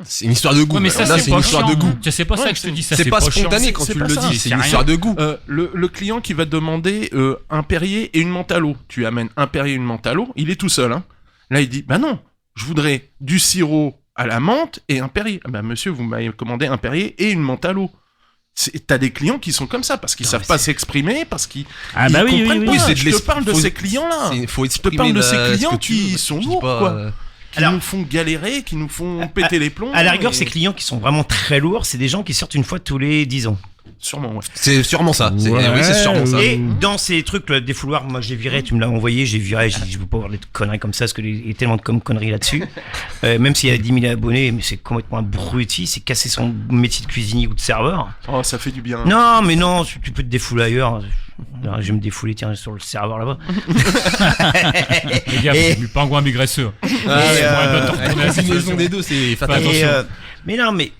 C'est une histoire de goût. Ouais, mais ça, Là, c'est pas une histoire de chiant. goût. C'est pas ça Ouais, que je te dis, ça, C'est pas chiant. spontané quand c'est tu pas le ça. dis, C'est c'est une rien. histoire de goût. Le client qui va te demander un Perrier et une menthe à l'eau. Tu amènes un Perrier et une menthe à l'eau, il est tout seul. Hein. Là, il dit, bah non, je voudrais du sirop à la menthe et un Perrier. Ah bah monsieur, vous m'avez commandé un Perrier et une menthe à l'eau. T'as des clients qui sont comme ça, parce qu'ils Non, savent mais pas c'est- s'exprimer, parce qu'ils Ah, bah ils oui, oui, comprennent oui. pas. Oui, c'est de Je te l'esprit. parle de Faut- ces clients-là. Faut exprimer parle de la- ces ce clients que tu qui veux. sont Tu dis lourds, pas, quoi. Qui Alors- nous font galérer, qui nous font péter les plombs. À la rigueur, et- ces clients qui sont vraiment très lourds, c'est des gens qui sortent une fois tous les 10 ans. Sûrement, ouais. C'est sûrement ça. Oui, c'est sûrement ça. Et dans ces trucs, le défouloir, moi j'ai viré, tu me l'as envoyé, j'ai viré, j'ai dit je veux pas avoir des conneries comme ça, parce qu'il y a tellement de conneries là-dessus. Même s'il y a 10 000 abonnés, mais c'est complètement abruti, c'est casser son métier de cuisinier ou de serveur. Oh, ça fait du bien. Non, mais non, tu peux te défouler ailleurs. Alors, je vais me défouler, tiens, sur le serveur là-bas. Les gars, Et- le pingouin migraisseur. Ah, Et, ouais, euh, la combinaison des deux, c'est Pas fatal. Et, attention. mais non, mais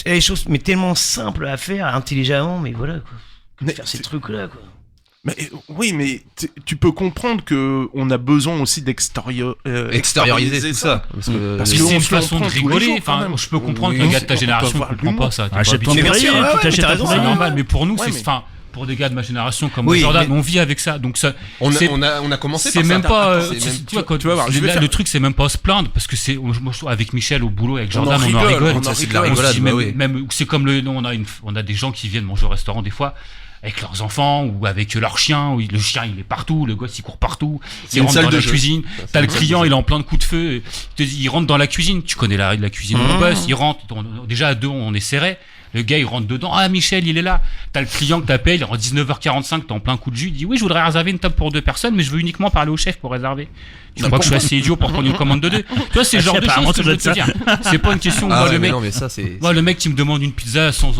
il y a des choses mais tellement simples à faire, intelligemment, mais voilà quoi. Mais Faire ces c'est- trucs-là quoi. Mais oui, mais tu peux comprendre que on a besoin aussi Extérioriser tout ça. Parce que Parce Mais que c'est on une se le façon de prend tous les rigoler. jours, quand Enfin, même. je peux comprendre Oui, qu'un gars de ta on peut génération avoir comprend l'humour. pas ça. T'es pas Achète-toi un habitué. Mais bien Perrier, sûr, ouais, tu ouais, t'achètes mais un t'as raison, C'est Perrier. normal, mais pour nous, Ouais, c'est, mais- enfin, pour des gars de ma génération comme Oui, Jordan, mais- on vit avec ça. Donc ça, on c'est- a commencé c'est par ça. même pas, Attends, c'est même- tu vois, quand tu vas voir, je vais là, faire- le truc, c'est même pas se plaindre parce que c'est, moi, je trouve, avec Michel au boulot, avec Jordan, en on en rigole, rigole. on en Ça, c'est de la rigole. On se rigolade, dit bah même, oui. même, c'est comme on a des gens qui viennent manger au restaurant des fois avec leurs enfants ou avec leur chien, où le chien il est partout, le gosse il court partout, C'est il une rentre salle dans de la jeu. cuisine, c'est t'as le une salle client de il est en plein de coups de feu, il te dit, il rentre dans la cuisine, tu connais la cuisine de mon boss, il rentre, déjà à deux on est serré, le gars il rentre dedans, ah Michel il est là, t'as le client que t'appelles, en 19h45 t'es en plein coup de jus, il dit oui je voudrais réserver une table pour 2 personnes mais je veux uniquement parler au chef pour réserver. Tu crois que je suis assez idiot pour prendre une commande de 2? Tu vois c'est le genre de Apparemment, choses que je veux te ça doit dire. C'est pas une question où Ah moi, ouais, le mais mec non, mais ça, c'est. moi, le mec qui me demande une pizza sans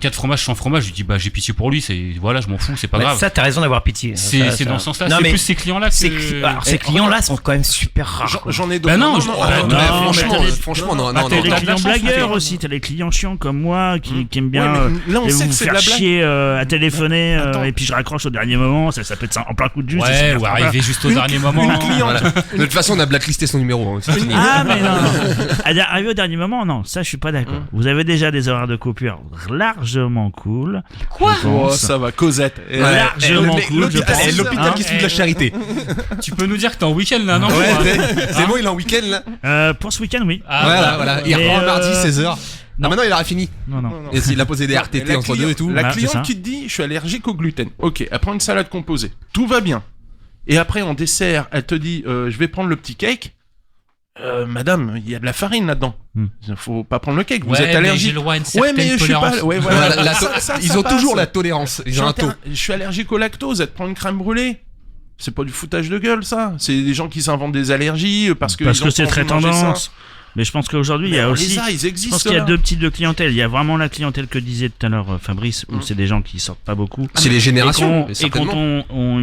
4 fromages, sans fromage, je lui dis, bah, j'ai pitié pour lui, voilà, je m'en fous, c'est pas Bah, grave. ça, t'as raison d'avoir pitié. C'est Ça- dans ce sens-là, Non, c'est mais plus ces clients-là que. alors, ces clients-là sont quand même super rares. quoi. J'en ai d'autres. Bah non, Non, je- non, ah, non, non, non, mais mais Franchement, non, T'as non, les non. de la clients chance, blagueurs en fait. aussi, t'as les clients chiants comme moi qui aiment bien Ouais, mais là, on et sait vous que c'est de faire la blague. chier à téléphoner Attends. et puis je raccroche au dernier moment, ça peut être ça, en plein coup de jus. c'est Ouais, super ou sympa. arriver juste au dernier moment. une cliente. Voilà. De toute façon, on a blacklisté son numéro. hein. C'est fini. Ah mais non, arriver au dernier moment, non, ça je suis pas d'accord. Vous avez déjà des horaires de coupure largement cool. Quoi Oh, ça va, Cosette. Ouais. Largement Eh, cool, je pense. L'hôpital Hein qui se fout de la charité. Tu peux nous dire que t'es en week-end là, non? Ouais, Quoi. c'est bon, il est en week-end là. Pour ce week-end, oui. Ah, Voilà. Il Mais, reprend mardi, 16h. non. Ah, maintenant, il aura fini. Non, non. Et s'il a posé des RTT La entre client- deux et tout. La Ah, c'est ça. cliente qui te dit, je suis allergique au gluten. Ok, elle prend une salade composée. Tout va bien. Et après, en dessert, elle te dit, je vais prendre le petit cake. Madame, il y a de la farine là-dedans. Faut pas prendre le cake, vous Ouais, êtes mais allergique. j'ai le droit à une Ouais, certaine mais je suis tolérance. pas. Ouais, Voilà, voilà. ils Ça ont toujours passe. la tolérance. Ils ont un taux. Je suis allergique au lactose, elle te prend une crème brûlée. C'est pas du foutage de gueule, ça. C'est des gens qui s'inventent des allergies parce que. Parce ils que ont c'est pas très envie de manger ça. tendance. Mais je pense qu'aujourd'hui, il y Mais a on aussi. les a, ils Je existent. pense qu'il y a là. deux types de clientèle. Il y a vraiment la clientèle que disait tout à l'heure Fabrice, où c'est des gens qui sortent pas beaucoup. C'est les générations. Et quand ont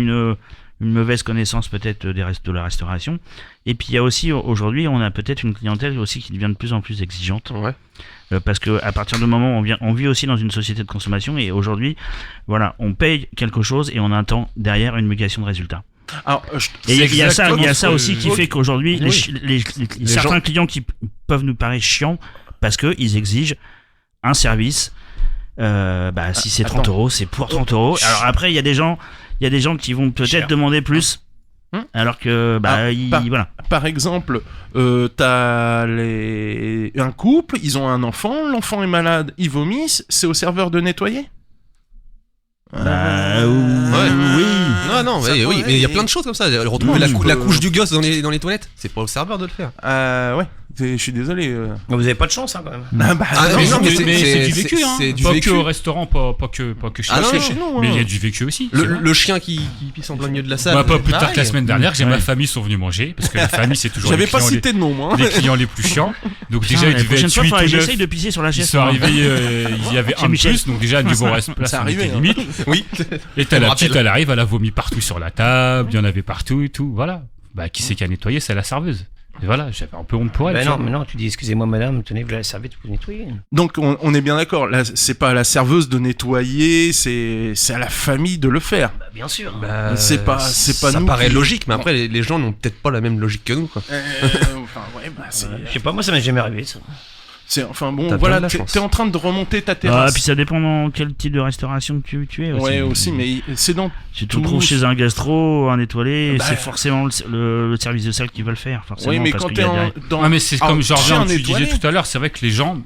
une mauvaise connaissance peut-être de la restauration. Et puis il y a aussi, aujourd'hui, on a peut-être une clientèle aussi qui devient de plus en plus exigeante. Ouais. Parce que à partir du moment où on vit aussi dans une société de consommation, et aujourd'hui, voilà, on paye quelque chose et on attend derrière une médiation de résultat. Alors, Et il y a ça exactement aussi qui fait qu'aujourd'hui, Oui. certains gens- clients qui peuvent nous paraître chiants parce qu'ils exigent un service. Si c'est 30 attends. euros, c'est pour 30 euros. Alors après, il y a des gens qui vont peut-être Cher. demander plus. Alors que, voilà. Par exemple, t'as un couple, ils ont un enfant, l'enfant est malade, ils vomissent, c'est au serveur de nettoyer. Oui. Non, Ça oui, pourrait- mais il y a plein de choses comme ça. Retrouver la couche du gosse dans les toilettes, c'est pas au serveur de le faire. Ouais, je suis désolé. Vous avez pas de chance, hein, quand même. Ah, bah, Ah, non, mais non, mais c'est du vécu, hein. c'est du Pas vécu. que au restaurant, pas que chez Ah, nous. non, chez nous, Mais hein. il y a du vécu aussi. c'est vrai. Le chien qui pisse en plein milieu de la salle. Bah, pas plus tard pareil. que la semaine dernière, j'ai Ouais. ma famille sont venus manger parce que la famille c'est toujours J'avais les pas clients, cité de nom, moi. les clients les plus chiants. Donc déjà Putain, ils la devaient prochaine être fois, 8 faudrait ou que 9. j'essaye de pisser sur la Ils chaise. sont arrivés, il y avait Chez un de Michel. plus, donc déjà niveau reste place, Ça on arrivait, était hein. limite. Oui. Et t'as Je me la petite, rappelle. elle arrive, elle a vomi partout sur la table, il y en avait partout et tout, voilà. Bah qui c'est qui a nettoyé, c'est la serveuse. Et voilà, j'avais un peu honte pour elle. Ben tu non, vois. mais non, tu dis, excusez-moi madame, tenez, vous la serviette, vous nettoyez. Donc on est bien d'accord, là c'est pas à la serveuse de nettoyer, c'est à la famille de le faire. Bah, bien sûr. Bah, C'est pas ça nous paraît qui- logique, mais après les gens n'ont peut-être pas la même logique que nous, quoi. Enfin ouais, bah c'est Je sais pas, moi ça m'est jamais arrivé ça. enfin bon, T'as voilà, bien de la chance. t'es en train de remonter ta Ah, terrasse. puis ça dépend dans quel type de restauration que tu es aussi. Ouais aussi, mais c'est dans Si tu te trouves chez un gastro, un étoilé, Bah, c'est forcément le service de salle qui va le faire, forcément. oui, mais parce quand qu'il t'es y a des- dans Ah mais c'est comme chez Jordan, un tu étoilé. disais tout à l'heure, c'est vrai que les gens,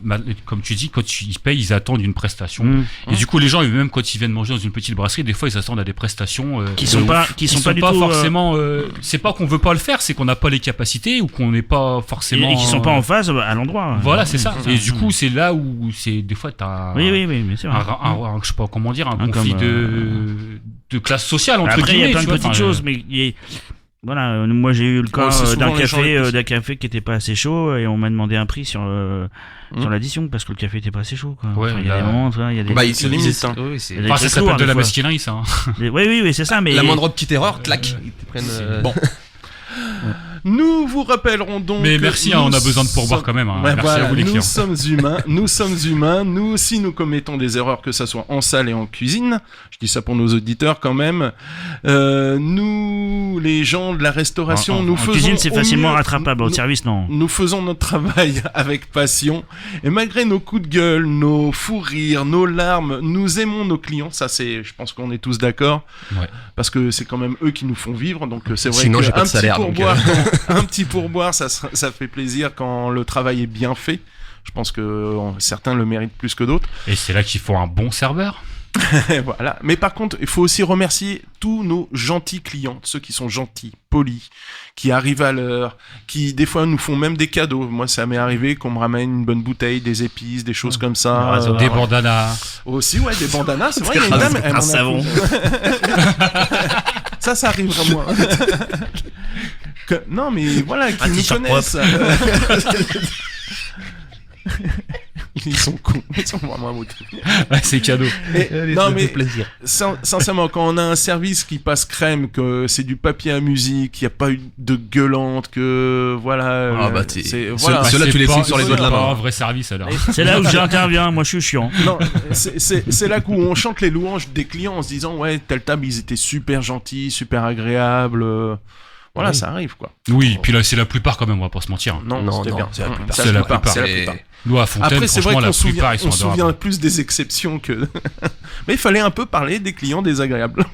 comme tu dis, quand ils payent, ils attendent une prestation. Mmh. Et du coup, les gens, même quand ils viennent manger dans une petite brasserie, des fois, ils attendent à des prestations Qui sont pas du tout, forcément. C'est pas qu'on veut pas le faire, c'est qu'on n'a pas les capacités ou qu'on n'est pas forcément. et qui sont pas en phase à l'endroit. Voilà, c'est ça. Et du coup, c'est là où c'est des fois t'as. Oui, mais c'est vrai. Je sais pas comment dire, un Hein, conflit comme, de classe sociale entre Après, il y guillemets. a plein de tu vois, petites enfin, choses, mais voilà, moi j'ai eu le cas c'est souvent les gens les plus- d'un café qui était pas assez chaud et on m'a demandé un prix sur l'addition parce que le café était pas assez chaud. Quoi. Ouais, Enfin, il y a là- des moments, tu vois, il y a des. Bah, c'est limite, hein. Oui, c'est Il y a des Enfin, ça trucs s'appelle lourds, de la des fois. mesquinerie, ça. hein. Oui, c'est ça, mais. la moindre petite erreur, clac, ils te prennent. Bon. Nous vous rappellerons donc. Mais merci, que hein, on a nous besoin de pourboire sommes- quand même. Hein. Ouais, Merci voilà, à vous les nous clients. sommes humains. Nous aussi, nous commettons des erreurs, que ça soit en salle et en cuisine. Je dis ça pour nos auditeurs quand même. Nous, les gens de la restauration, nous en faisons. cuisine, c'est au facilement mieux. rattrapable. Au Nous- service, non. Nous faisons notre travail avec passion et malgré nos coups de gueule, nos fous rires, nos larmes, nous aimons nos clients. Ça, je pense qu'on est tous d'accord, Ouais. parce que c'est quand même eux qui nous font vivre. Donc c'est vrai Sinon, que j'ai pas de salaire, donc, un petit pourboire, ça fait plaisir quand le travail est bien fait. Je pense que certains le méritent plus que d'autres. Et c'est là qu'il faut un bon serveur. Et voilà. Mais par contre, il faut aussi remercier tous nos gentils clients, ceux qui sont gentils, polis, qui arrivent à l'heure, qui des fois nous font même des cadeaux. Moi, ça m'est arrivé qu'on me ramène une bonne bouteille, des épices, des choses comme ça. Des bandanas. Aussi, ouais, des bandanas. C'est vrai, il y a une dame, elle m'en a savon. Ça arrivera moins. Non, mais voilà, qui Un nous t-shirt connaissent. Ils sont cons, ils sont vraiment motivés. Ouais, c'est cadeau. Non, mais plaisir. sincèrement, quand on a un service qui passe crème, que c'est du papier à musique, qu'il n'y a pas eu de gueulante, que voilà. Ah, bah, voilà. Ceux-là, tu les pas- signes sur les doigts de la c'est pas main. un vrai service alors. C'est là où j'interviens. Moi, je suis chiant. Non, c'est là où on chante les louanges des clients en se disant ouais, telle table, ils étaient super gentils, super agréables. Voilà, Oui. ça arrive quoi. Oui, puis là c'est la plupart quand même, on va pas se mentir. Non, c'était bien. c'est la plupart. C'est la plupart. C'est la plupart. Nous à Fontaine, Après, c'est vrai franchement, qu'on la se souvient, plupart ils sont on se souvient adorables. plus des exceptions que. Mais il fallait un peu parler des clients désagréables.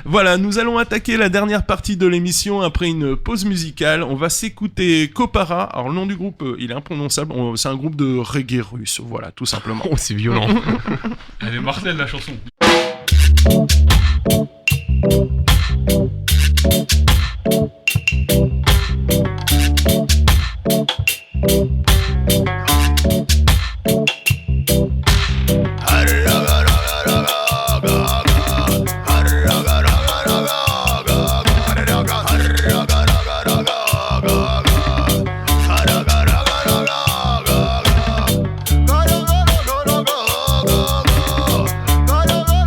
Voilà, nous allons attaquer la dernière partie de l'émission après une pause musicale. On va s'écouter Kopara. Alors, le nom du groupe, il est imprononçable. C'est un groupe de reggae russe. Voilà, tout simplement. Oh, c'est violent. Elle est mortelle la chanson. Go, go, go, go, go, go, go, go, go, go, go, go, go, go, go, go,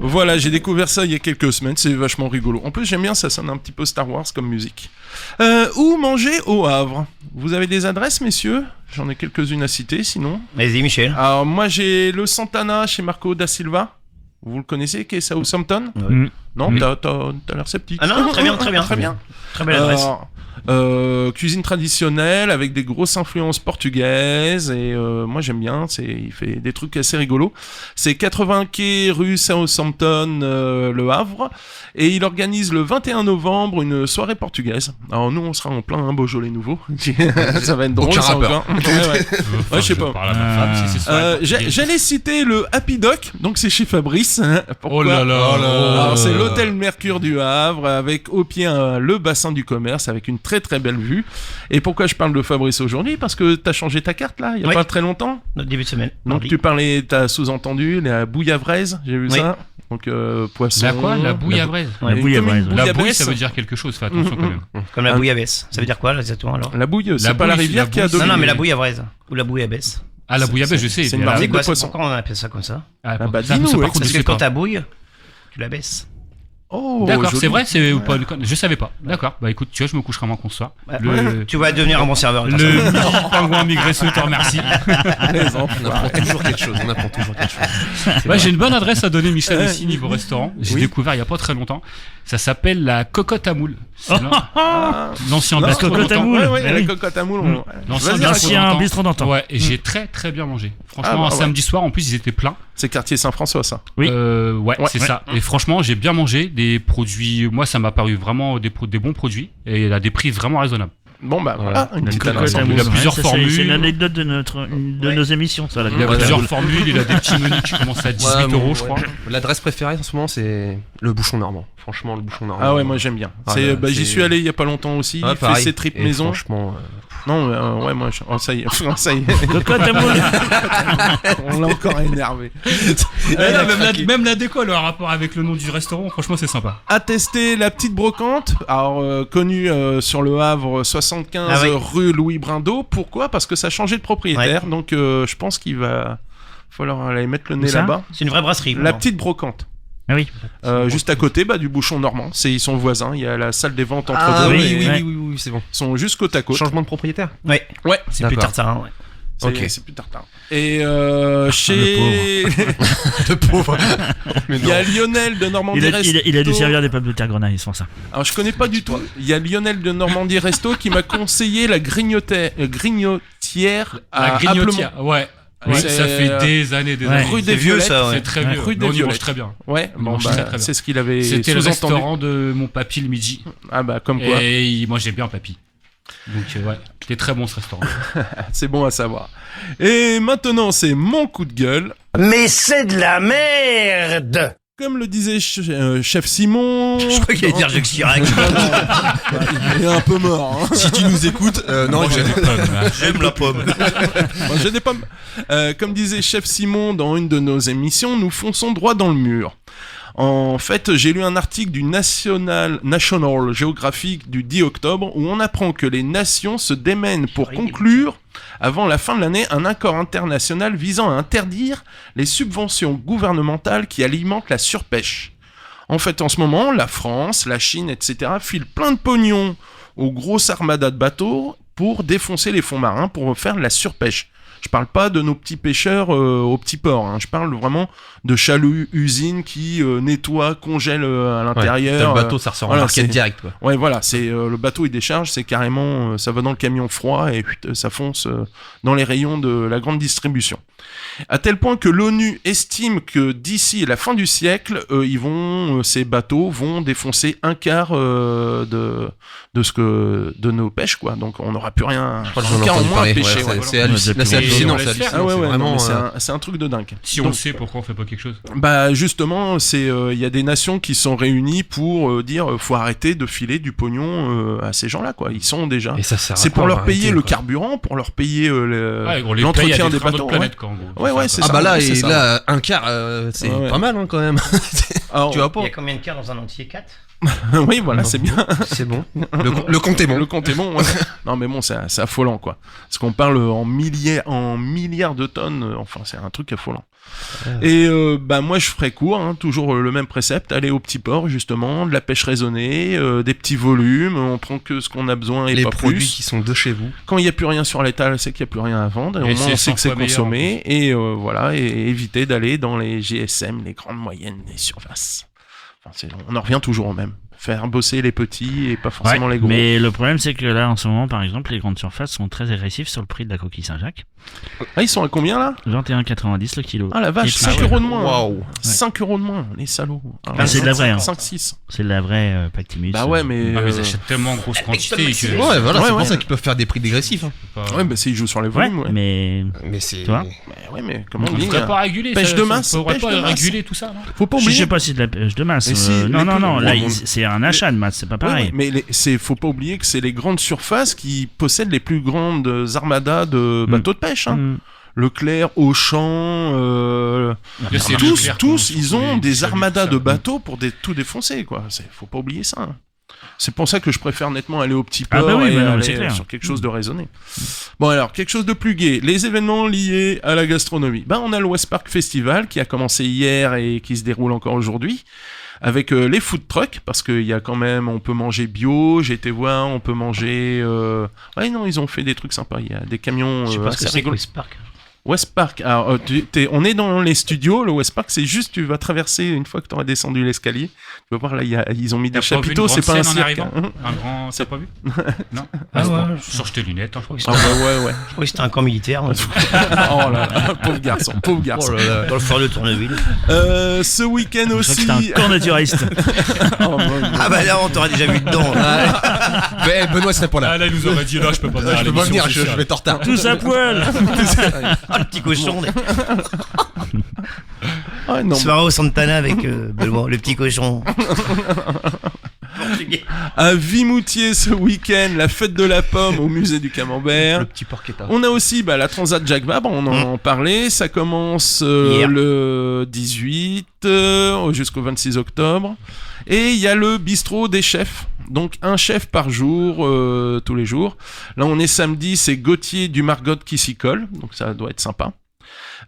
Voilà, j'ai découvert ça il y a quelques semaines, c'est vachement rigolo. En plus, j'aime bien, ça sonne un petit peu Star Wars comme musique. Où manger au Havre? Vous avez des adresses, messieurs? J'en ai quelques-unes à citer, sinon. Vas-y, Michel. Alors, moi, j'ai le Santana chez Marco da Silva. Vous le connaissez, qui est Southampton? Oui. Non, t'as l'air sceptique. Ah non, très bien, très bien. Très bien. Très belle adresse. Cuisine traditionnelle avec des grosses influences portugaises et moi j'aime bien, il fait des trucs assez rigolos. C'est 80 quai rue Southampton, Le Havre, et il organise le 21 novembre une soirée portugaise. Alors nous on sera en plein Beaujolais nouveau. Ça va être drôle. Aucun ça rappeur. encore. Ouais. Ouais, je sais pas. J'allais citer le Happy Doc, donc c'est chez Fabrice. Pourquoi? Oh là là. Alors c'est l'hôtel Mercure du Havre avec au pied le bassin du commerce avec une très très belle vue. Et pourquoi je parle de Fabrice aujourd'hui? Parce que t'as changé ta carte là, il y a pas très longtemps. Notre début de semaine. Donc tu parlais, t'as sous-entendu la bouille à braise, j'ai vu ça. Donc poisson. La quoi? La bouille à braise. La bouille à braise. La bouille, ça veut dire quelque chose, fais attention quand même. Comme la bouillabaisse. Ça veut dire quoi là, exactement alors? La bouille, c'est La pas la bouille, rivière la qui a bouille, dominé. Non, mais la bouillabaisse. Ou la bouillabaisse. Ah, la bouillabaisse, je sais. c'est mais une la- marque C'est de quoi, poisson. pourquoi on appelle ça comme ça? Ah, Ah, bah, ça, dis-nous, ça, par ouais, contre, Parce je que sais quand pas. t'as bouille, tu la baisses. Oh, D'accord, joli. c'est vrai, c'est pas une conne- Je savais pas. D'accord. Bah écoute, tu vois, je me coucherai moins qu'on ce soir. Tu vas devenir un bon serveur. Le mini pingouin migresseux te remercie. Les enfants. On apprend toujours quelque chose. Ouais, j'ai une bonne adresse à donner, Michel, aussi niveau restaurant. J'ai Oui. découvert il y a pas très longtemps. Ça s'appelle la Cocotte à Moule. C'est l'ancien Non, bistrot Cocotte à d'antan. Moule. Ouais, ouais, Ah la oui. cocotte à moule. L'ancien Vas-y, bistrot L'ancien d'antan. bistrot d'antan. Ouais, et j'ai très très bien mangé. Franchement, Ah, bah, un ouais. samedi soir, en plus, ils étaient pleins. C'est quartier Saint-François, ça. Oui. Ouais, Ouais. c'est ça. Et franchement, j'ai bien mangé des produits. Moi, ça m'a paru vraiment des bons produits et à des prix vraiment raisonnables. Bon, bah voilà, une La petite cocotte adresse. à Il moule. a plusieurs Ouais, ça, formules. C'est une anecdote de nos émissions, ça. La Il a cocotte à plusieurs moule. formules. Il a des petits menus qui commencent à 18 €, je crois. L'adresse préférée en ce moment, c'est le bouchon normand. Franchement, le bouchon normand. Ah ouais, moi j'aime bien. Ah, C'est, là, j'y c'est- suis allé il y a pas longtemps aussi. Ouais, Il fait pareil. ses tripes Et maison. Franchement, Non, ouais, moi, oh, ça y est, ça y est. Cocotte à moule. On l'a encore énervé. Même la déco, le rapport avec le nom du restaurant, franchement, c'est sympa. À tester la petite brocante, alors connue sur le Havre 75 Ah oui. rue Louis Brindeau. Pourquoi? Parce que ça a changé de propriétaire, donc je pense qu'il va falloir aller mettre le nez ça là-bas. C'est une vraie brasserie. La vraiment. petite brocante. Ah oui. Juste à côté du bouchon normand, ils sont voisins, il y a la salle des ventes entre Ah deux, oui, oui, ouais. oui, c'est bon. ils sont juste côte à côte. Changement de propriétaire. Ouais, Ouais, c'est plus D'accord. tartarin. Ouais. Ok. C'est plus tartare. Et chez... Le pauvre. Mais Il y a Lionel de Normandie Resto. Il a dû servir des pommes de terre grenaille, c'est pour ça. Alors je connais pas du tout. Il y a Lionel de Normandie Resto qui m'a conseillé la grignotière à La grignotière, ouais. Oui, Ouais, ça fait des années. Ouais. Rue des C'est vieux, Violettes. ça, ouais. C'est très vieux. Rue des Mais on y mange Violettes. très bien. Ouais, On bon, mange bah, très, très bien. c'est ce qu'il avait C'était le sous-entendu. restaurant de mon papy le midi. Ah bah comme quoi, Et il mangeait bien papy. Donc ouais, c'était très bon ce restaurant. c'est bon à savoir. Et maintenant c'est mon coup de gueule. Mais c'est de la merde! Comme le disait Chef Simon. Je crois qu'il allait dire Jacques Chirac. Il est un peu mort. Hein. Si tu nous écoutes, non, J'aime la pomme. Moi, j'ai des pommes. Comme disait Chef Simon dans une de nos émissions, nous fonçons droit dans le mur. En fait, j'ai lu un article du National Geographic du 10 octobre où on apprend que les nations se démènent pour conclure, avant la fin de l'année, un accord international visant à interdire les subventions gouvernementales qui alimentent la surpêche. En fait, en ce moment, la France, la Chine, etc. filent plein de pognon aux grosses armadas de bateaux pour défoncer les fonds marins, pour faire de la surpêche. Je parle pas de nos petits pêcheurs au petit port, hein. Je parle vraiment de chaluts, usines qui nettoient, congèlent à l'intérieur. le bateau, ça ressort en voilà, marquette c'est- direct, quoi. Ouais, voilà, c'est le bateau il décharge, c'est carrément ça va dans le camion froid et ça fonce dans les rayons de la grande distribution. À tel point que l'ONU estime que d'ici la fin du siècle, ces bateaux vont défoncer un quart de nos pêches, quoi. Donc on n'aura plus rien. Je crois que un j'en ai quart en entendu moins à parler. pêcher. Ouais, Ouais, c'est Ouais, là, c'est et hallucinant. on C'est laisse faire. hallucinant. Ah ouais, C'est ouais, vraiment. non, mais c'est un truc de dingue. Si on Donc, le sait, pourquoi on fait pas quelque chose? bah justement, c'est il y a des nations qui sont réunies pour dire faut arrêter de filer du pognon à ces gens-là, quoi. Ils sont déjà. Et ça sert à C'est quoi, pour leur arrêter, payer le quoi. carburant, pour leur payer Ouais, on les paye à l'entretien des des trains bateaux. d'autres planètes, quoi, en gros. Ouais, ouais, c'est Ah ça. bah là, c'est et ça. là, un quart, c'est Ouais, ouais. pas mal, hein, quand même. Alors, Tu vois Il pas? y a combien de quarts dans un entier? 4? oui, voilà, c'est bien. C'est bon. Le compte est bon. Le compte est bon. Ouais. Non, mais bon, c'est affolant, quoi. Parce qu'on parle en milliards de tonnes. Enfin, c'est un truc affolant. Et bah moi, je ferai court. Hein, toujours le même précepte. Aller au petit port, justement, de la pêche raisonnée, des petits volumes. On prend que ce qu'on a besoin et Les pas produits plus. qui sont de chez vous. Quand il n'y a plus rien sur l'étal, c'est qu'il n'y a plus rien à vendre. Et Et au moins, c'est on sait 100 que c'est fois meilleur, consommé. Et voilà, et éviter d'aller dans les GSM, les grandes moyennes, les surfaces. Enfin, on en revient toujours au même. Faire bosser les petits et pas forcément les gros. Mais le problème, c'est que là, en ce moment, par exemple, les grandes surfaces sont très agressifs sur le prix de la coquille Saint-Jacques. Ah, ils sont à combien là? 21,90 le kilo. Ah la vache, Et puis, 5 ouais. euros de moins. Waouh. 5 euros de moins, les salauds. Ah, c'est de la vraie, hein. 5-6. C'est de la vraie Pactimus. Bah ouais, mais. Ah, mais ils achètent tellement en grosse quantité que. Ouais, voilà, Ouais, c'est ouais. pour ça qu'ils peuvent faire des prix dégressifs. Hein. Ouais, bah ils jouent sur les Ouais, volumes, ouais. mais Mais c'est. Toi Ouais, mais comment On on dit devrait pas réguler. Pêche ça, de ça, masse, On devrait pêche pas de masse. réguler tout ça, non? Faut pas je oublier. sais pas si c'est de la pêche de masse. Mais si, non, les non, non, plus- là, bon, c'est un achat de masse, c'est pas Ouais, pareil. ouais, mais faut pas oublier que c'est les grandes surfaces qui possèdent les plus grandes armadas de bateaux de pêche. Hein. Mm. Leclerc, Auchan, Là, c'est tous, Leclerc, ils ont les des chaluts, armadas ça. de bateaux pour tout défoncer, quoi. Faut pas oublier ça. Hein. C'est pour ça que je préfère nettement aller au petit Ah port bah oui, et bah non, mais aller c'est clair. sur quelque chose de raisonné. Bon alors, quelque chose de plus gai. Les événements liés à la gastronomie. Ben, on a le West Park Festival qui a commencé hier et qui se déroule encore aujourd'hui. Avec les food trucks, parce qu'il y a quand même, on peut manger bio, j'ai été voir, on peut manger... Ouais non, ils ont fait des trucs sympas, il y a des camions... Je sais pas ce que assez c'est que rigolos. West Park. West Park, alors on est dans les studios, le West Park c'est juste, tu vas traverser une fois que tu auras descendu l'escalier, tu vas voir là, ils ont mis des T'as pas vu une chapiteaux, c'est grande pas un scène en cirque. arrivant Hein. Un grand. T'as pas vu? Non? Ah c'est ouais, bon. je- Sur tes lunettes, hein, je crois. Ah ouais. Je crois que c'était un camp militaire. Oh là là, pauvre garçon. Oh là là, dans le fort de Tourneville. Ce week-end Je crois que aussi... c'est un camp naturiste. Oh, mon Ah bah là, on t'aurait déjà vu dedans. Mais Benoît serait pas là. Ah là, il nous aurait dit là, je peux pas venir. Je peux pas venir, je vais être en retard. Tous à poil. Ah, le petit cochon. Ah, non, Soirée au Santana avec Benoît, le petit cochon. Portugais. à Vimoutier ce week-end, la fête de la pomme au musée du Camembert. Le petit porqueta. On a aussi la Transat Jacques Vabre, on en parlait, ça commence Hier. le 18 jusqu'au 26 octobre. Et il y a le bistrot des chefs, donc un chef par jour, tous les jours. Là on est samedi, c'est Gauthier du Margot qui s'y colle, donc ça doit être sympa.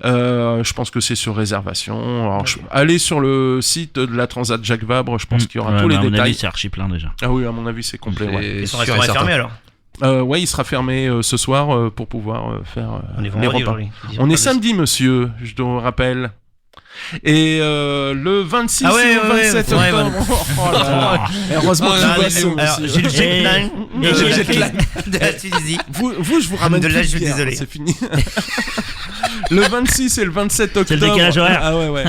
Je pense que c'est sur réservation. Alors, allez sur le site de la Transat Jacques Vabre, je pense qu'il y aura tous les À mon détails. avis, c'est archi plein déjà. Ah oui, à mon avis c'est complet. Ouais. Ils sont Sûr et restaurants certain. fermés alors. Ouais, il sera fermé ce soir pour pouvoir faire On est les vendredi repas. aujourd'hui. On est samedi, monsieur, je te rappelle. Et le 26 Ah ouais, et le 27 ouais, octobre. Oh là là. Heureusement que tu bosses, Alors, monsieur. j'ai le jet lag. Et Et j'ai j'ai le le jet lag. de la Tunisie. Vous, je vous ramène Alhamdoulilah, plus je suis bière, désolé. c'est fini. Le 26 et le 27 octobre. C'est le décalage horaire. Ah ouais.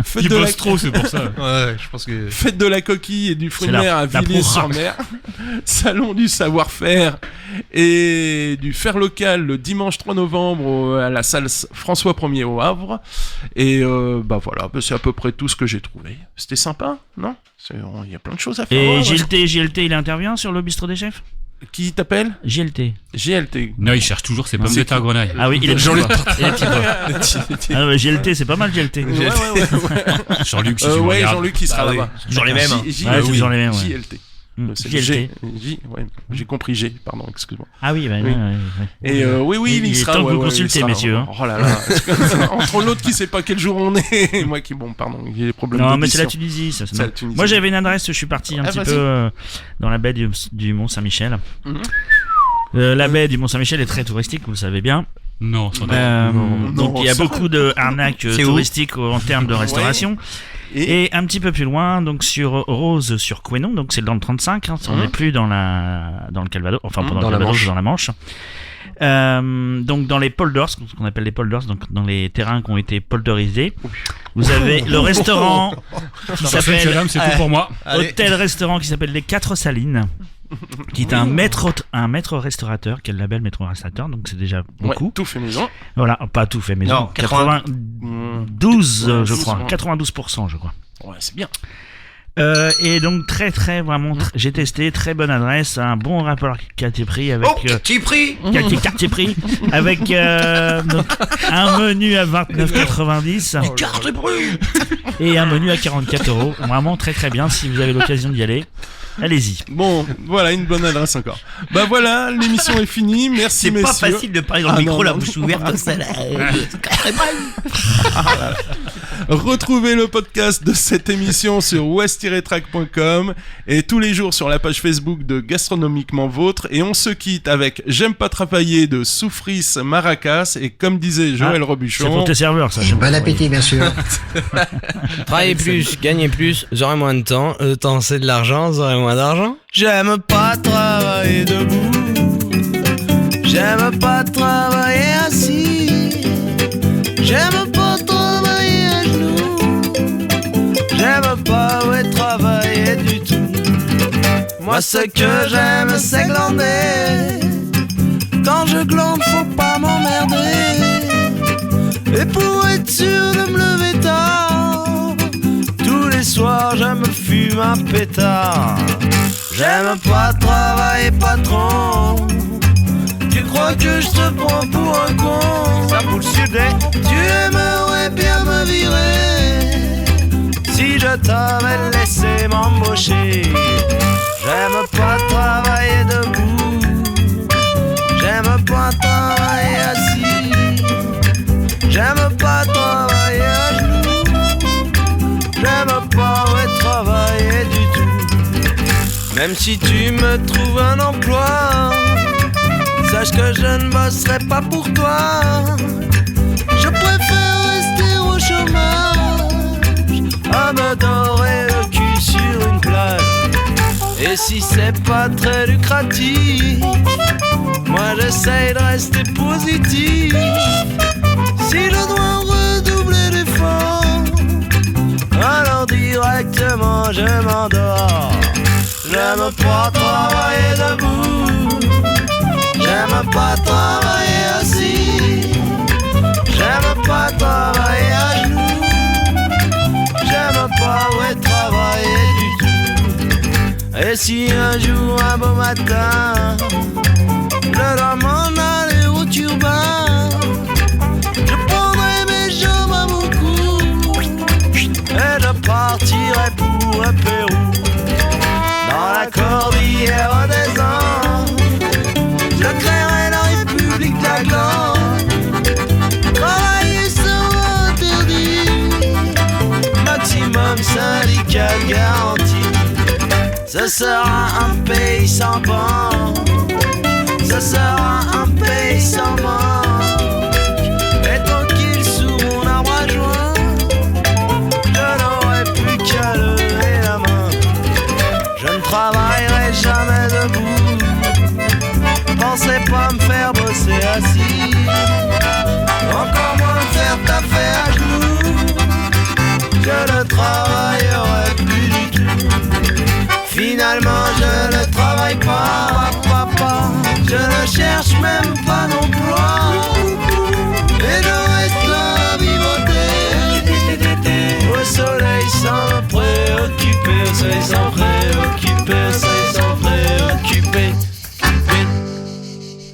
Fête Il de la... bosse trop, c'est pour ça. Ouais, je pense que. Fête de la coquille et du fruit de C'est mer à la Villiers-sur-Mer. Salon du savoir-faire et du fer local le dimanche 3 novembre à la salle François 1er au Havre. Et bah voilà, c'est à peu près tout ce que j'ai trouvé. C'était sympa, non? Il y a plein de choses à faire. Et Ouais. JLT, il intervient sur le bistrot des chefs? Qui t'appelle? JLT. GLT. Non, il cherche toujours ses pommes C'est de terre grenaille. Ah oui, il est Jean-Luc. petit peu. Ah ouais, GLT, c'est pas mal GLT. Ouais. Jean-Luc, si tu me Ouais, regardes. Jean-Luc qui sera Ah oui. là-bas. Toujours les mêmes, hein. Ouais, c'est toujours les mêmes, ouais. JLT. C'est JLT. Ouais, j'ai compris G, pardon, excuse-moi. Ah oui, bah, Oui. ouais. Et oui, il y est sera. temps que vous il consultez, sera. messieurs. Hein. Oh là là. Entre l'autre qui sait pas quel jour on est, et moi qui, pardon, j'ai des problèmes Non, mais c'est la d'audition. Tunisie, ça. C'est la Tunisie. Moi, j'avais une adresse, je suis parti un Ah, petit vas-y. peu dans la baie du Mont-Saint-Michel. Mhm. La baie du Mont-Saint-Michel est très touristique, vous le savez bien. Non, sans doute. Donc il y a ça beaucoup d'arnaques C'est où touristiques en termes de restauration. Et un petit peu plus loin, donc sur Rose, sur Quénon, donc c'est dans le 35, hein, on n'est plus dans le Calvados, enfin pas dans le Dans la Calvados, Manche. dans la Manche. Donc dans les polders, ce qu'on appelle les polders, donc dans les terrains qui ont été polderisés, vous avez le restaurant qui Sur s'appelle Saint-Madame, c'est tout pour moi. hôtel-restaurant qui s'appelle les 4 Salines, qui est un maître restaurateur, qui est le label maître restaurateur, donc c'est déjà beaucoup. Ouais, tout fait maison. Voilà, pas tout fait maison. Non, 92, je crois. 92%, je crois. Ouais, c'est bien. Et donc j'ai testé, très bonne adresse, un bon rapport qualité-prix avec Oh, petit prix. quartier-prix avec donc, un menu à 29,90 Carte prix. et un menu à 44 €. Vraiment très très bien si vous avez l'occasion d'y aller. Allez-y. Bon, voilà, une bonne adresse encore. Bah voilà, l'émission est finie. Merci, C'est pas messieurs. facile de parler dans le Ah, micro, non, la non, bouche non. ouverte comme ça. Là. Retrouvez le podcast de cette émission sur west-track.com et tous les jours sur la page Facebook de Gastronomiquement Vôtre. Et on se quitte avec J'aime pas travailler de Soufris Maracas. Et comme disait Joël C'est pour Robuchon, tes serveurs, ça. Bon appétit, bien sûr. Travailler plus, gagner plus, j'aurai moins de temps. Le temps, c'est de l'argent, j'aurai moins d'argent. J'aime pas travailler debout. J'aime pas travailler assis. J'aime pas travailler à genoux. J'aime pas travailler du tout. Moi, ce que j'aime, c'est glander. Quand je glande, faut pas m'emmerder. Et pour être sûr de me lever tard, tous les soirs je me fume un pétard. J'aime pas travailler patron. Tu crois que je te prends pour un con? Ça bullshit. Tu aimerais bien me virer si je t'avais laissé m'embaucher. J'aime pas travailler debout. J'aime pas travailler assis. J'aime pas travailler à genoux. J'aime pas travailler du tout. Même si tu me trouves un emploi, sache que je ne bosserai pas pour toi. Je préfère rester au chômage à me dorer le cul sur une plage. Et si c'est pas très lucratif, moi j'essaye de rester positif. Si je dois redoubler d'efforts, alors directement je m'endors. J'aime pas travailler debout. J'aime pas travailler assis. J'aime pas travailler à genoux. J'aime pas travailler du tout. Et si un jour, un beau matin, je dois m'en aller au turbin, je prendrai mes jambes à mon cou et je partirai pour le Pérou. Dans la cordillère des Andes, je créerai la République de la Grande. Travailler sera interdit, maximum syndical garanti. Ce sera un pays sans banque, ce sera un pays sans manche. Et tranquille sous mon arbre à joint, je n'aurai plus qu'à lever la main. Je ne travaillerai jamais debout, pensez pas me faire bosser assis, encore moins me faire taffer à genoux. Je ne travaillerai plus du tout. Finalement je ne travaille pas, papa. Je ne cherche même